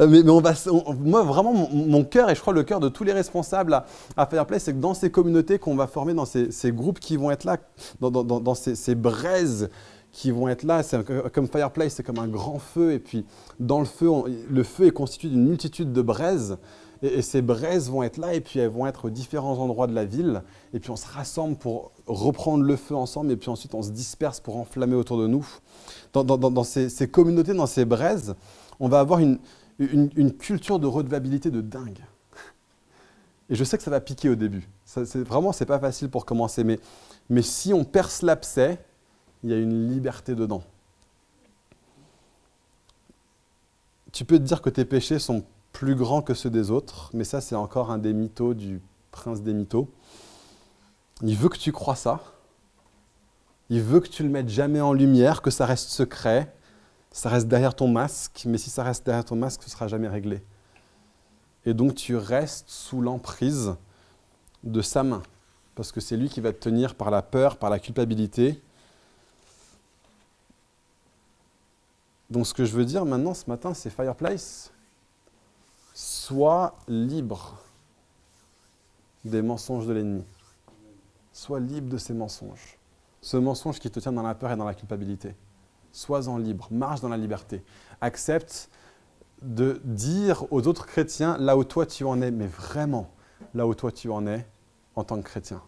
mais moi vraiment mon cœur, et je crois le cœur de tous les responsables à Fireplace, c'est que dans ces communautés qu'on va former, dans ces groupes qui vont être là, dans ces braises qui vont être là, c'est comme Fireplace, c'est comme un grand feu, et puis dans le feu est constitué d'une multitude de braises, et ces braises vont être là, et puis elles vont être aux différents endroits de la ville, et puis on se rassemble pour reprendre le feu ensemble, et puis ensuite on se disperse pour enflammer autour de nous. Dans ces communautés, dans ces braises, on va avoir une culture de redevabilité de dingue. Et je sais que ça va piquer au début. Vraiment, ce n'est pas facile pour commencer. Mais si on perce l'abcès, il y a une liberté dedans. Tu peux te dire que tes péchés sont plus grands que ceux des autres, mais ça, c'est encore un des mythos du prince des mythos. Il veut que tu crois ça. Il veut que tu le mettes jamais en lumière, que ça reste secret. Ça reste derrière ton masque, mais si ça reste derrière ton masque, ce ne sera jamais réglé. Et donc, tu restes sous l'emprise de sa main, parce que c'est lui qui va te tenir par la peur, par la culpabilité. Donc, ce que je veux dire maintenant, ce matin, c'est Fireplace. Sois libre des mensonges de l'ennemi. Sois libre de ces mensonges. Ce mensonge qui te tient dans la peur et dans la culpabilité. Sois-en libre, marche dans la liberté. Accepte de dire aux autres chrétiens là où toi tu en es, mais vraiment là où toi tu en es en tant que chrétien,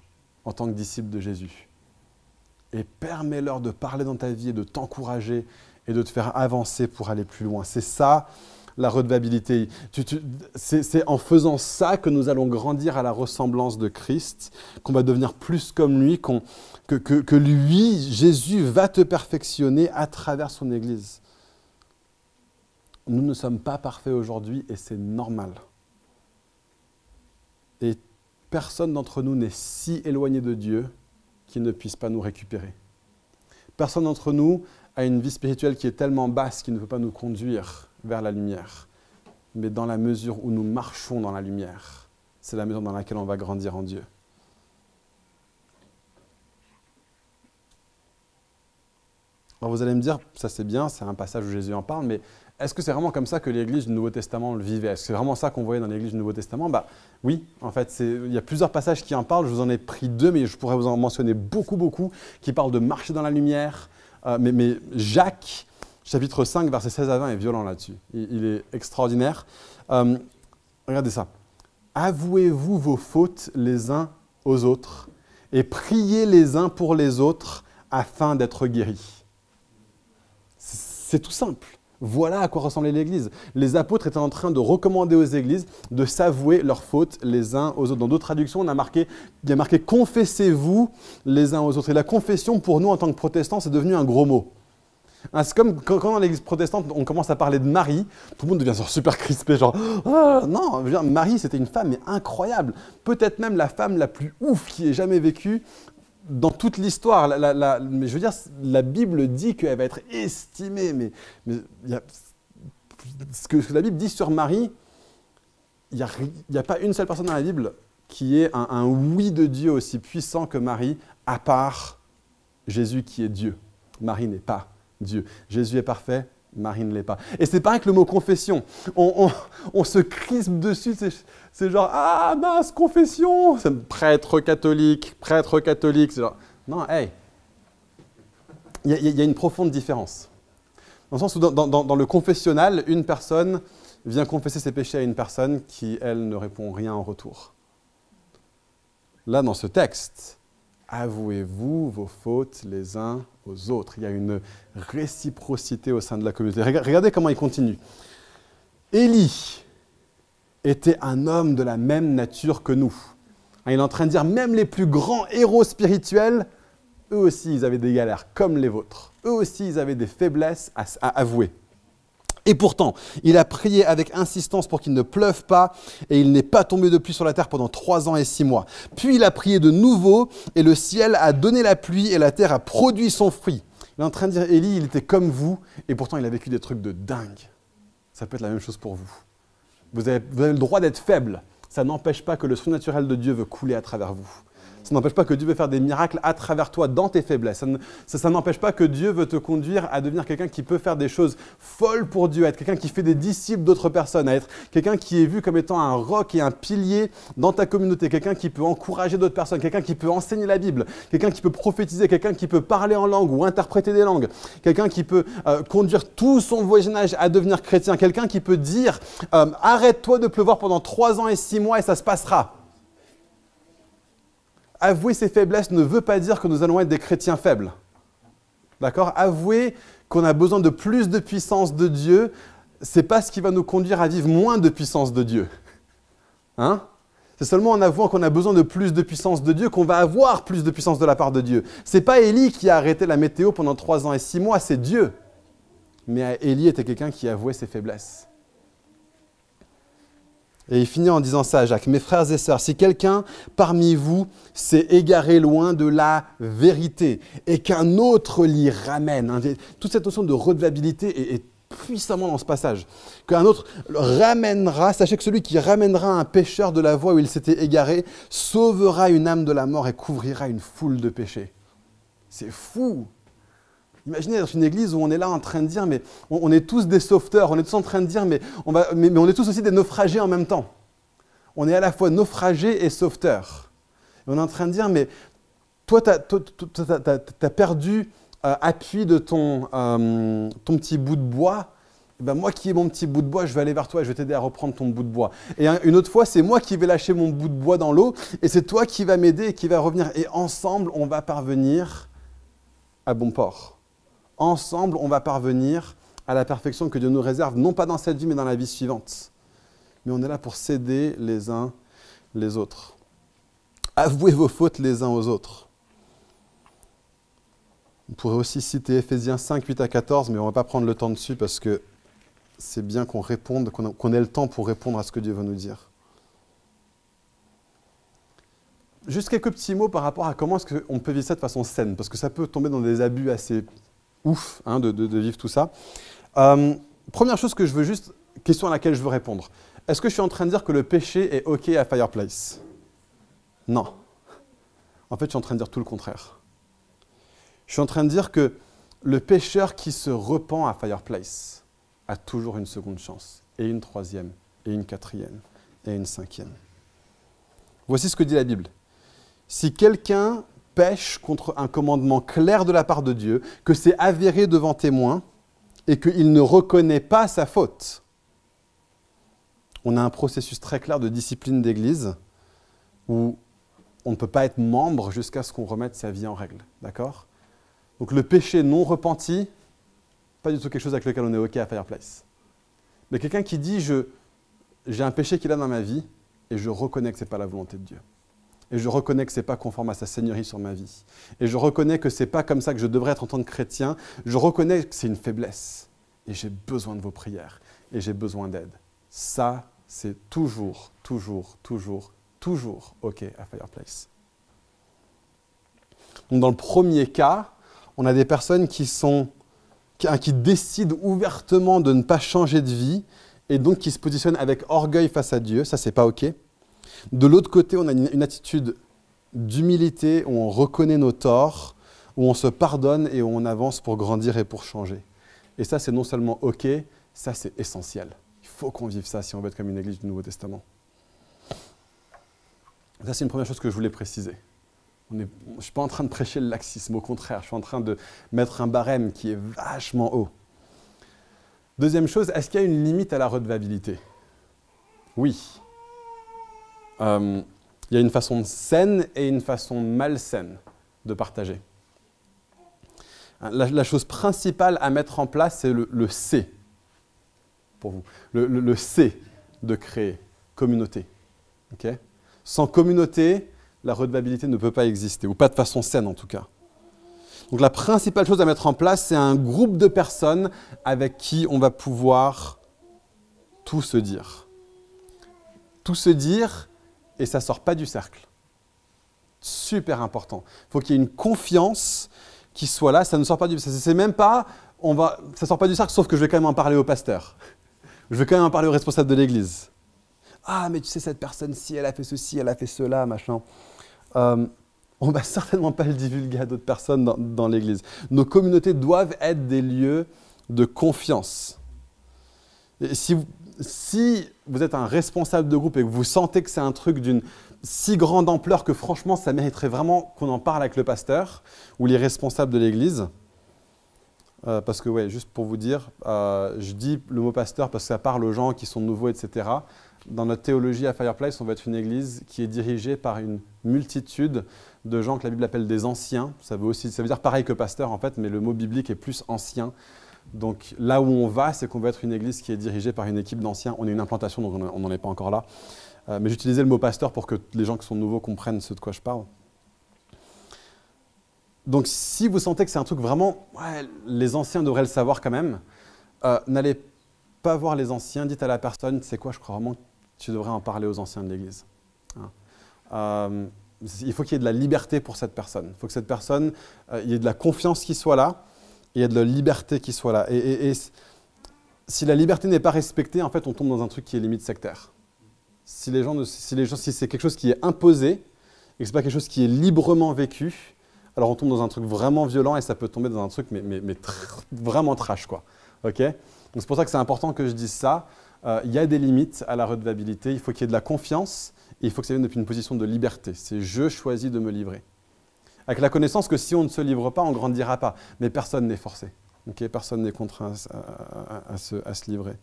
en tant que disciple de Jésus. Et permets-leur de parler dans ta vie et de t'encourager et de te faire avancer pour aller plus loin. C'est ça la redevabilité. C'est en faisant ça que nous allons grandir à la ressemblance de Christ, qu'on va devenir plus comme lui, que lui, Jésus, va te perfectionner à travers son Église. Nous ne sommes pas parfaits aujourd'hui et c'est normal. Et personne d'entre nous n'est si éloigné de Dieu qu'il ne puisse pas nous récupérer. Personne d'entre nous a une vie spirituelle qui est tellement basse qu'il ne peut pas nous conduire vers la lumière. Mais dans la mesure où nous marchons dans la lumière, c'est la mesure dans laquelle on va grandir en Dieu. Alors vous allez me dire, ça c'est bien, c'est un passage où Jésus en parle, mais est-ce que c'est vraiment comme ça que l'Église du Nouveau Testament le vivait? Est-ce que c'est vraiment ça qu'on voyait dans l'Église du Nouveau Testament? Oui, en fait, il y a plusieurs passages qui en parlent, je vous en ai pris 2, mais je pourrais vous en mentionner beaucoup, qui parlent de marcher dans la lumière. Mais Jacques, chapitre 5, versets 16 à 20, est violent là-dessus. Il est extraordinaire. Regardez ça. Avouez-vous vos fautes les uns aux autres et priez les uns pour les autres afin d'être guéris. C'est tout simple. Voilà à quoi ressemblait l'Église. Les apôtres étaient en train de recommander aux églises de s'avouer leurs fautes les uns aux autres. Dans d'autres traductions, il y a marqué « confessez-vous les uns aux autres ». Et la confession, pour nous, en tant que protestants, c'est devenu un gros mot. C'est comme quand dans l'Église protestante, on commence à parler de Marie, tout le monde devient super crispé, genre ah, non, je veux dire, Marie, c'était une femme mais incroyable. Peut-être même la femme la plus ouf qui ait jamais vécu dans toute l'histoire. Mais je veux dire, la Bible dit qu'elle va être estimée. Mais ce que la Bible dit sur Marie, il n'y a pas une seule personne dans la Bible qui ait un oui de Dieu aussi puissant que Marie, à part Jésus qui est Dieu. Marie n'est pas Dieu. Jésus est parfait, Marie ne l'est pas. Et c'est pareil que le mot confession. On se crispe dessus, c'est genre « Ah mince, confession !» Prêtre catholique, c'est genre « Non, hey !» Il y a une profonde différence. Dans le sens où dans le confessionnal, une personne vient confesser ses péchés à une personne qui, elle, ne répond rien en retour. Là, dans ce texte, avouez-vous vos fautes les uns aux autres. Il y a une réciprocité au sein de la communauté. Regardez comment il continue. Élie était un homme de la même nature que nous. Il est en train de dire, même les plus grands héros spirituels, eux aussi, ils avaient des galères comme les vôtres. Eux aussi, ils avaient des faiblesses à avouer. Et pourtant, il a prié avec insistance pour qu'il ne pleuve pas et il n'est pas tombé de pluie sur la terre pendant 3 ans et 6 mois. Puis il a prié de nouveau et le ciel a donné la pluie et la terre a produit son fruit. Il est en train de dire, Élie, il était comme vous et pourtant il a vécu des trucs de dingue. Ça peut être la même chose pour vous. Vous avez le droit d'être faible. Ça n'empêche pas que le surnaturel de Dieu veut couler à travers vous. Ça n'empêche pas que Dieu veut faire des miracles à travers toi, dans tes faiblesses. Ça n'empêche pas que Dieu veut te conduire à devenir quelqu'un qui peut faire des choses folles pour Dieu, à être quelqu'un qui fait des disciples d'autres personnes, à être quelqu'un qui est vu comme étant un roc et un pilier dans ta communauté, quelqu'un qui peut encourager d'autres personnes, quelqu'un qui peut enseigner la Bible, quelqu'un qui peut prophétiser, quelqu'un qui peut parler en langue ou interpréter des langues, quelqu'un qui peut conduire tout son voisinage à devenir chrétien, quelqu'un qui peut dire « arrête-toi de pleuvoir pendant 3 ans et 6 mois et ça se passera ». Avouer ses faiblesses ne veut pas dire que nous allons être des chrétiens faibles. D'accord? Avouer qu'on a besoin de plus de puissance de Dieu, ce n'est pas ce qui va nous conduire à vivre moins de puissance de Dieu. Hein? C'est seulement en avouant qu'on a besoin de plus de puissance de Dieu qu'on va avoir plus de puissance de la part de Dieu. Ce n'est pas Élie qui a arrêté la météo pendant 3 ans et 6 mois, c'est Dieu. Mais Élie était quelqu'un qui avouait ses faiblesses. Et il finit en disant ça à Jacques. « Mes frères et sœurs, si quelqu'un parmi vous s'est égaré loin de la vérité et qu'un autre l'y ramène, hein, toute cette notion de redevabilité est puissamment dans ce passage, qu'un autre ramènera, sachez que celui qui ramènera un pécheur de la voie où il s'était égaré sauvera une âme de la mort et couvrira une foule de péchés. » C'est fou! Imaginez dans une église où on est là en train de dire, mais on est tous des sauveteurs, on est tous en train de dire, mais on est tous aussi des naufragés en même temps. On est à la fois naufragés et sauveteurs. Et on est en train de dire, mais toi, tu as perdu appui de ton petit bout de bois. Et ben moi qui ai mon petit bout de bois, je vais aller vers toi et je vais t'aider à reprendre ton bout de bois. Et une autre fois, c'est moi qui vais lâcher mon bout de bois dans l'eau et c'est toi qui vas m'aider et qui va revenir. Et ensemble, on va parvenir à bon port. Ensemble, on va parvenir à la perfection que Dieu nous réserve, non pas dans cette vie, mais dans la vie suivante. Mais on est là pour s'aider les uns les autres. Avouez vos fautes les uns aux autres. On pourrait aussi citer Éphésiens 5, 8 à 14, mais on ne va pas prendre le temps dessus parce que c'est bien qu'on réponde, qu'on ait le temps pour répondre à ce que Dieu veut nous dire. Juste quelques petits mots par rapport à comment est-ce qu'on peut vivre ça de façon saine, parce que ça peut tomber dans des abus assez ouf hein, de vivre tout ça. Première chose que je veux juste, question à laquelle je veux répondre. Est-ce que je suis en train de dire que le péché est OK à Fireplace? Non. En fait, je suis en train de dire tout le contraire. Je suis en train de dire que le pécheur qui se repent à Fireplace a toujours une seconde chance, et une troisième, et une quatrième, et une cinquième. Voici ce que dit la Bible. Si quelqu'un pêche contre un commandement clair de la part de Dieu, que c'est avéré devant témoin, et qu'il ne reconnaît pas sa faute, on a un processus très clair de discipline d'église où on ne peut pas être membre jusqu'à ce qu'on remette sa vie en règle. D'accord ? Donc le péché non repenti, pas du tout quelque chose avec lequel on est OK à Fireplace. Mais quelqu'un qui dit j'ai un péché qu'il a dans ma vie et je reconnais que ce n'est pas la volonté de Dieu. Et je reconnais que ce n'est pas conforme à sa seigneurie sur ma vie. Et je reconnais que ce n'est pas comme ça que je devrais être en tant que chrétien. Je reconnais que c'est une faiblesse. Et j'ai besoin de vos prières. Et j'ai besoin d'aide. Ça, c'est toujours OK à Fireplace. Donc dans le premier cas, on a des personnes qui décident ouvertement de ne pas changer de vie et donc qui se positionnent avec orgueil face à Dieu. Ça, c'est pas OK. De l'autre côté, on a une attitude d'humilité où on reconnaît nos torts, où on se pardonne et où on avance pour grandir et pour changer. Et ça, c'est non seulement OK, ça, c'est essentiel. Il faut qu'on vive ça si on veut être comme une église du Nouveau Testament. Ça, c'est une première chose que je voulais préciser. Je ne suis pas en train de prêcher le laxisme, au contraire, je suis en train de mettre un barème qui est vachement haut. Deuxième chose, est-ce qu'il y a une limite à la redevabilité? Oui. Il y a une façon saine et une façon malsaine de partager. La chose principale à mettre en place, c'est le C, pour vous. Le C de créer, communauté. Okay? Sans communauté, la redevabilité ne peut pas exister, ou pas de façon saine en tout cas. Donc la principale chose à mettre en place, c'est un groupe de personnes avec qui on va pouvoir tout se dire. Tout se dire, et ça ne sort pas du cercle. Super important. Il faut qu'il y ait une confiance qui soit là, ça ne sort pas du cercle. C'est même pas, ça sort pas du cercle, sauf que je vais quand même en parler au pasteur. Je vais quand même en parler au responsable de l'église. Ah, mais tu sais, cette personne-ci, elle a fait ceci, elle a fait cela, machin. On ne va certainement pas le divulguer à d'autres personnes dans l'église. Nos communautés doivent être des lieux de confiance. Et si vous êtes un responsable de groupe et que vous sentez que c'est un truc d'une si grande ampleur que franchement, ça mériterait vraiment qu'on en parle avec le pasteur ou les responsables de l'église, parce que, ouais, juste pour vous dire, je dis le mot pasteur parce que ça parle aux gens qui sont nouveaux, etc. Dans notre théologie à Fireplace, on va être une église qui est dirigée par une multitude de gens que la Bible appelle des anciens. Ça veut dire pareil que pasteur en fait, mais le mot biblique est plus ancien. Donc là où on va, c'est qu'on va être une église qui est dirigée par une équipe d'anciens. On est une implantation, donc on n'en est pas encore là. Mais j'utilisais le mot pasteur pour que les gens qui sont nouveaux comprennent ce de quoi je parle. Donc si vous sentez que c'est un truc vraiment, ouais, les anciens devraient le savoir quand même, n'allez pas voir les anciens, dites à la personne, c'est quoi, je crois vraiment que tu devrais en parler aux anciens de l'Église. Il faut qu'il y ait de la liberté pour cette personne. Il faut que cette personne, il y ait de la confiance qui soit là, et il y ait de la liberté qui soit là. Et si la liberté n'est pas respectée, en fait, on tombe dans un truc qui est limite sectaire. Si c'est quelque chose qui est imposé, et que ce n'est pas quelque chose qui est librement vécu, alors on tombe dans un truc vraiment violent et ça peut tomber dans un truc vraiment trash, quoi. Ok ? Donc c'est pour ça que c'est important que je dise ça. Il y a des limites à la redevabilité. Il faut qu'il y ait de la confiance et il faut que ça vienne depuis une position de liberté. C'est « je choisis de me livrer ». Avec la connaissance que si on ne se livre pas, on ne grandira pas. Mais personne n'est forcé. Okay ? Personne n'est contraint à se livrer.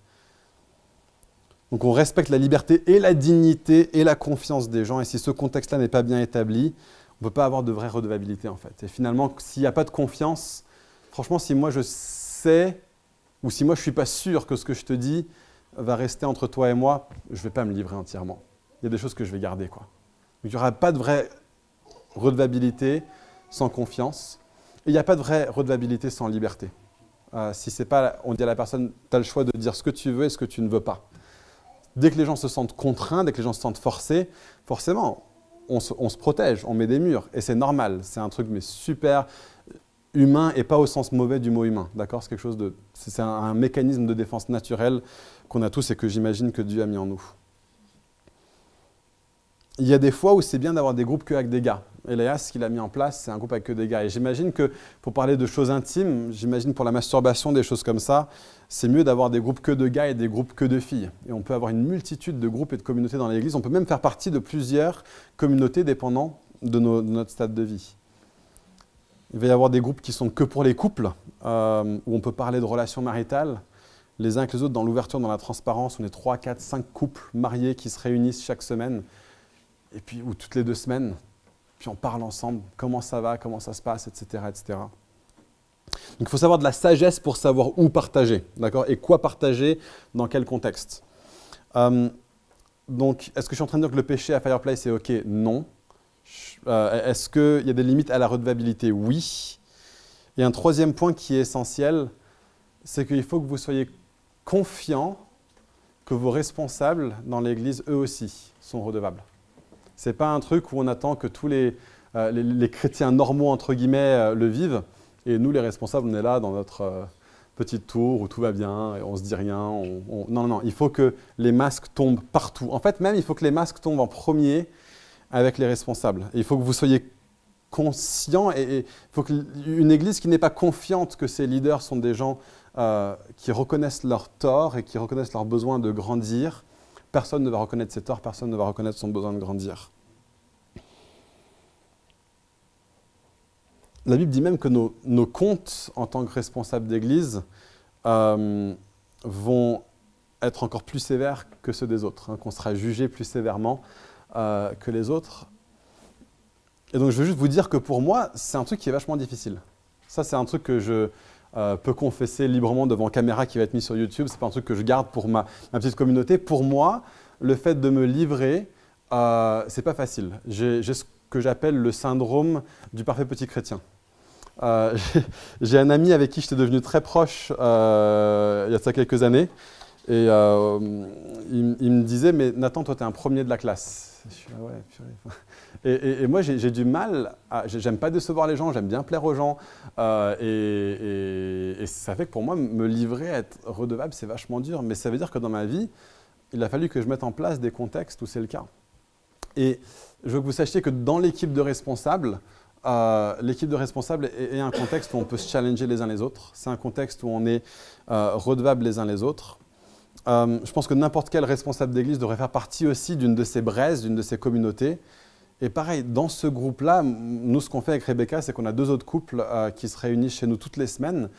Donc on respecte la liberté et la dignité et la confiance des gens. Et si ce contexte-là n'est pas bien établi, on ne peut pas avoir de vraie redevabilité en fait. Et finalement, s'il n'y a pas de confiance, franchement, si moi je sais, ou si moi je ne suis pas sûr que ce que je te dis va rester entre toi et moi, je ne vais pas me livrer entièrement. Il y a des choses que je vais garder, quoi. Donc il n'y aura pas de vraie redevabilité sans confiance. Et il n'y a pas de vraie redevabilité sans liberté. Si c'est pas, on dit à la personne, tu as le choix de dire ce que tu veux et ce que tu ne veux pas. Dès que les gens se sentent contraints, dès que les gens se sentent forcés, forcément, on se protège, on met des murs. Et c'est normal, c'est un truc mais super humain et pas au sens mauvais du mot humain. D'accord ? C'est quelque chose de, c'est un mécanisme de défense naturel qu'on a tous et que j'imagine que Dieu a mis en nous. Il y a des fois où c'est bien d'avoir des groupes qu'avec des gars. Elias, ce qu'il a mis en place, c'est un groupe avec que des gars. Et j'imagine que pour parler de choses intimes, j'imagine pour la masturbation, des choses comme ça, c'est mieux d'avoir des groupes que de gars et des groupes que de filles. Et on peut avoir une multitude de groupes et de communautés dans l'Église. On peut même faire partie de plusieurs communautés dépendant de notre stade de vie. Il va y avoir des groupes qui sont que pour les couples, où on peut parler de relations maritales. Les uns avec les autres, dans l'ouverture, dans la transparence, on est 3, 4, 5 couples mariés qui se réunissent chaque semaine. Et puis, ou toutes les 2 semaines, puis on parle ensemble, comment ça va, comment ça se passe, etc., etc. Donc, il faut savoir de la sagesse pour savoir où partager, d'accord ? Et quoi partager, dans quel contexte. Donc, est-ce que je suis en train de dire que le péché à Fireplace est OK ? Non. Est-ce qu'il y a des limites à la redevabilité ? Oui. Et un troisième point qui est essentiel, c'est qu'il faut que vous soyez confiants que vos responsables dans l'Église, eux aussi, sont redevables. Ce n'est pas un truc où on attend que tous les chrétiens normaux, entre guillemets, le vivent. Et nous, les responsables, on est là dans notre petite tour où tout va bien, et on ne se dit rien. Non, il faut que les masques tombent partout. En fait, même, il faut que les masques tombent en premier avec les responsables. Et il faut que vous soyez conscients. Et il faut qu'une église qui n'est pas confiante que ses leaders sont des gens qui reconnaissent leurs torts et qui reconnaissent leur besoin de grandir, personne ne va reconnaître ses torts, personne ne va reconnaître son besoin de grandir. La Bible dit même que nos comptes en tant que responsables d'église vont être encore plus sévères que ceux des autres, hein, qu'on sera jugé plus sévèrement que les autres. Et donc je veux juste vous dire que pour moi, c'est un truc qui est vachement difficile. Ça, c'est un truc que je peux confesser librement devant caméra qui va être mis sur YouTube. Ce n'est pas un truc que je garde pour ma petite communauté. Pour moi, le fait de me livrer, c'est pas facile. J'ai ce que j'appelle le syndrome du parfait petit chrétien. J'ai un ami avec qui j'étais devenu très proche il y a ça quelques années. Et il me disait, mais Nathan, toi, tu es un premier de la classe. Je suis là, ouais, purée. Et moi, j'ai du mal, j'aime pas décevoir les gens, j'aime bien plaire aux gens. Et ça fait que pour moi, me livrer, être redevable, c'est vachement dur. Mais ça veut dire que dans ma vie, il a fallu que je mette en place des contextes où c'est le cas. Et je veux que vous sachiez que dans l'équipe de responsables est un contexte où on peut se challenger les uns les autres. C'est un contexte où on est redevables les uns les autres. Je pense que n'importe quel responsable d'église devrait faire partie aussi d'une de ces braises, d'une de ces communautés. Et pareil, dans ce groupe-là, nous, ce qu'on fait avec Rebecca, c'est qu'on a 2 autres couples qui se réunissent chez nous toutes les semaines.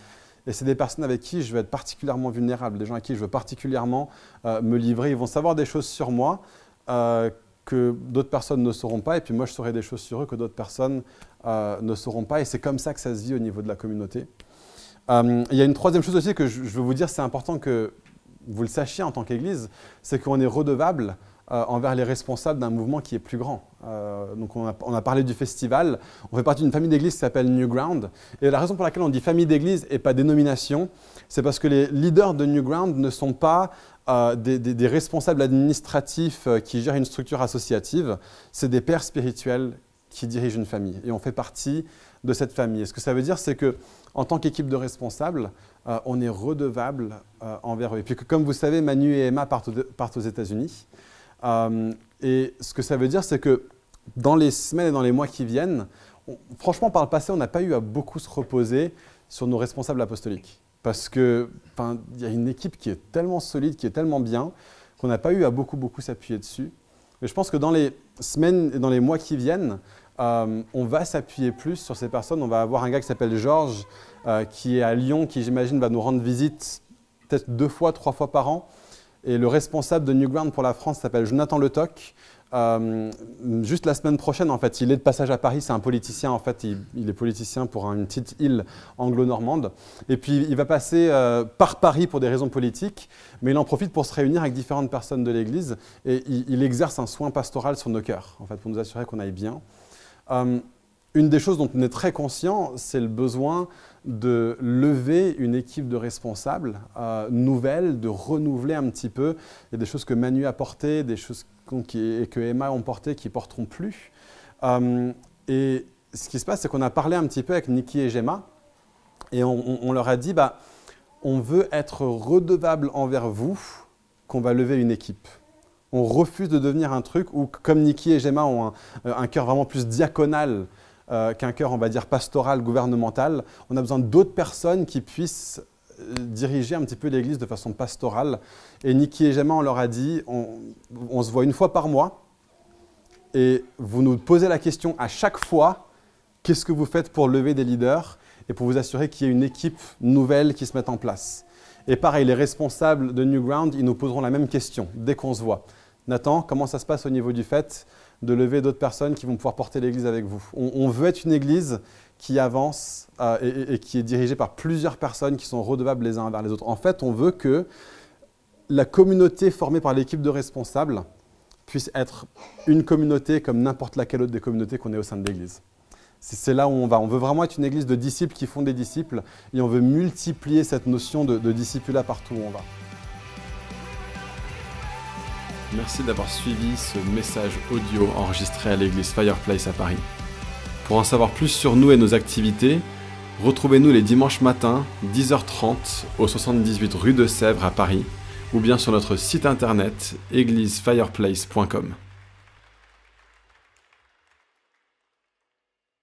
Et c'est des personnes avec qui je vais être particulièrement vulnérable, des gens avec qui je veux particulièrement me livrer. Ils vont savoir des choses sur moi que d'autres personnes ne sauront pas. Et puis moi, je saurai des choses sur eux que d'autres personnes ne sauront pas. Et c'est comme ça que ça se vit au niveau de la communauté. Il y a une troisième chose aussi que je veux vous dire, c'est important que vous le sachiez en tant qu'Église, c'est qu'on est redevable envers les responsables d'un mouvement qui est plus grand. Donc on a parlé du festival, on fait partie d'une famille d'église qui s'appelle New Ground. Et la raison pour laquelle on dit famille d'église et pas dénomination, c'est parce que les leaders de New Ground ne sont pas des responsables administratifs qui gèrent une structure associative, c'est des pères spirituels qui dirigent une famille. Et on fait partie de cette famille. Et ce que ça veut dire, c'est qu'en tant qu'équipe de responsables, on est redevable envers eux. Et puis que, comme vous savez, Manu et Emma partent aux États-Unis. Et ce que ça veut dire, c'est que dans les semaines et dans les mois qui viennent, franchement, par le passé, on n'a pas eu à beaucoup se reposer sur nos responsables apostoliques. Parce qu'il y a une équipe qui est tellement solide, qui est tellement bien, qu'on n'a pas eu à beaucoup s'appuyer dessus. Mais je pense que dans les semaines et dans les mois qui viennent, on va s'appuyer plus sur ces personnes. On va avoir un gars qui s'appelle Georges, qui est à Lyon, qui j'imagine va nous rendre visite peut-être 2 fois, 3 fois par an. Et le responsable de New Ground pour la France s'appelle Jonathan Le Toc. Juste la semaine prochaine, en fait, il est de passage à Paris, c'est un politicien, en fait, il est politicien pour une petite île anglo-normande. Et puis, il va passer par Paris pour des raisons politiques, mais il en profite pour se réunir avec différentes personnes de l'Église et il exerce un soin pastoral sur nos cœurs, en fait, pour nous assurer qu'on aille bien. Une des choses dont on est très conscient, c'est le besoin de lever une équipe de responsables nouvelles, de renouveler un petit peu. Il y a des choses que Manu a portées, des choses que Emma ont portées qui ne porteront plus. Et ce qui se passe, c'est qu'on a parlé un petit peu avec Nikki et Gemma et on leur a dit, on veut être redevable envers vous qu'on va lever une équipe. On refuse de devenir un truc où, comme Nikki et Gemma ont un cœur vraiment plus diaconal qu'un cœur, on va dire, pastoral, gouvernemental, on a besoin d'autres personnes qui puissent diriger un petit peu l'Église de façon pastorale. Et Nikki et Gemma, on leur a dit, on se voit 1 fois par mois et vous nous posez la question à chaque fois, qu'est-ce que vous faites pour lever des leaders et pour vous assurer qu'il y ait une équipe nouvelle qui se mette en place. Et pareil, les responsables de New Ground, ils nous poseront la même question dès qu'on se voit. Nathan, comment ça se passe au niveau du fait de lever d'autres personnes qui vont pouvoir porter l'Église avec vous? On veut être une Église qui avance et qui est dirigée par plusieurs personnes qui sont redevables les uns envers les autres. En fait, on veut que la communauté formée par l'équipe de responsables puisse être une communauté comme n'importe laquelle autre des communautés qu'on est au sein de l'Église. C'est là où on va. On veut vraiment être une Église de disciples qui font des disciples et on veut multiplier cette notion de discipulat partout où on va. Merci d'avoir suivi ce message audio enregistré à l'église Fireplace à Paris. Pour en savoir plus sur nous et nos activités, retrouvez-nous les dimanches matins, 10h30, au 78 rue de Sèvres à Paris, ou bien sur notre site internet églisefireplace.com.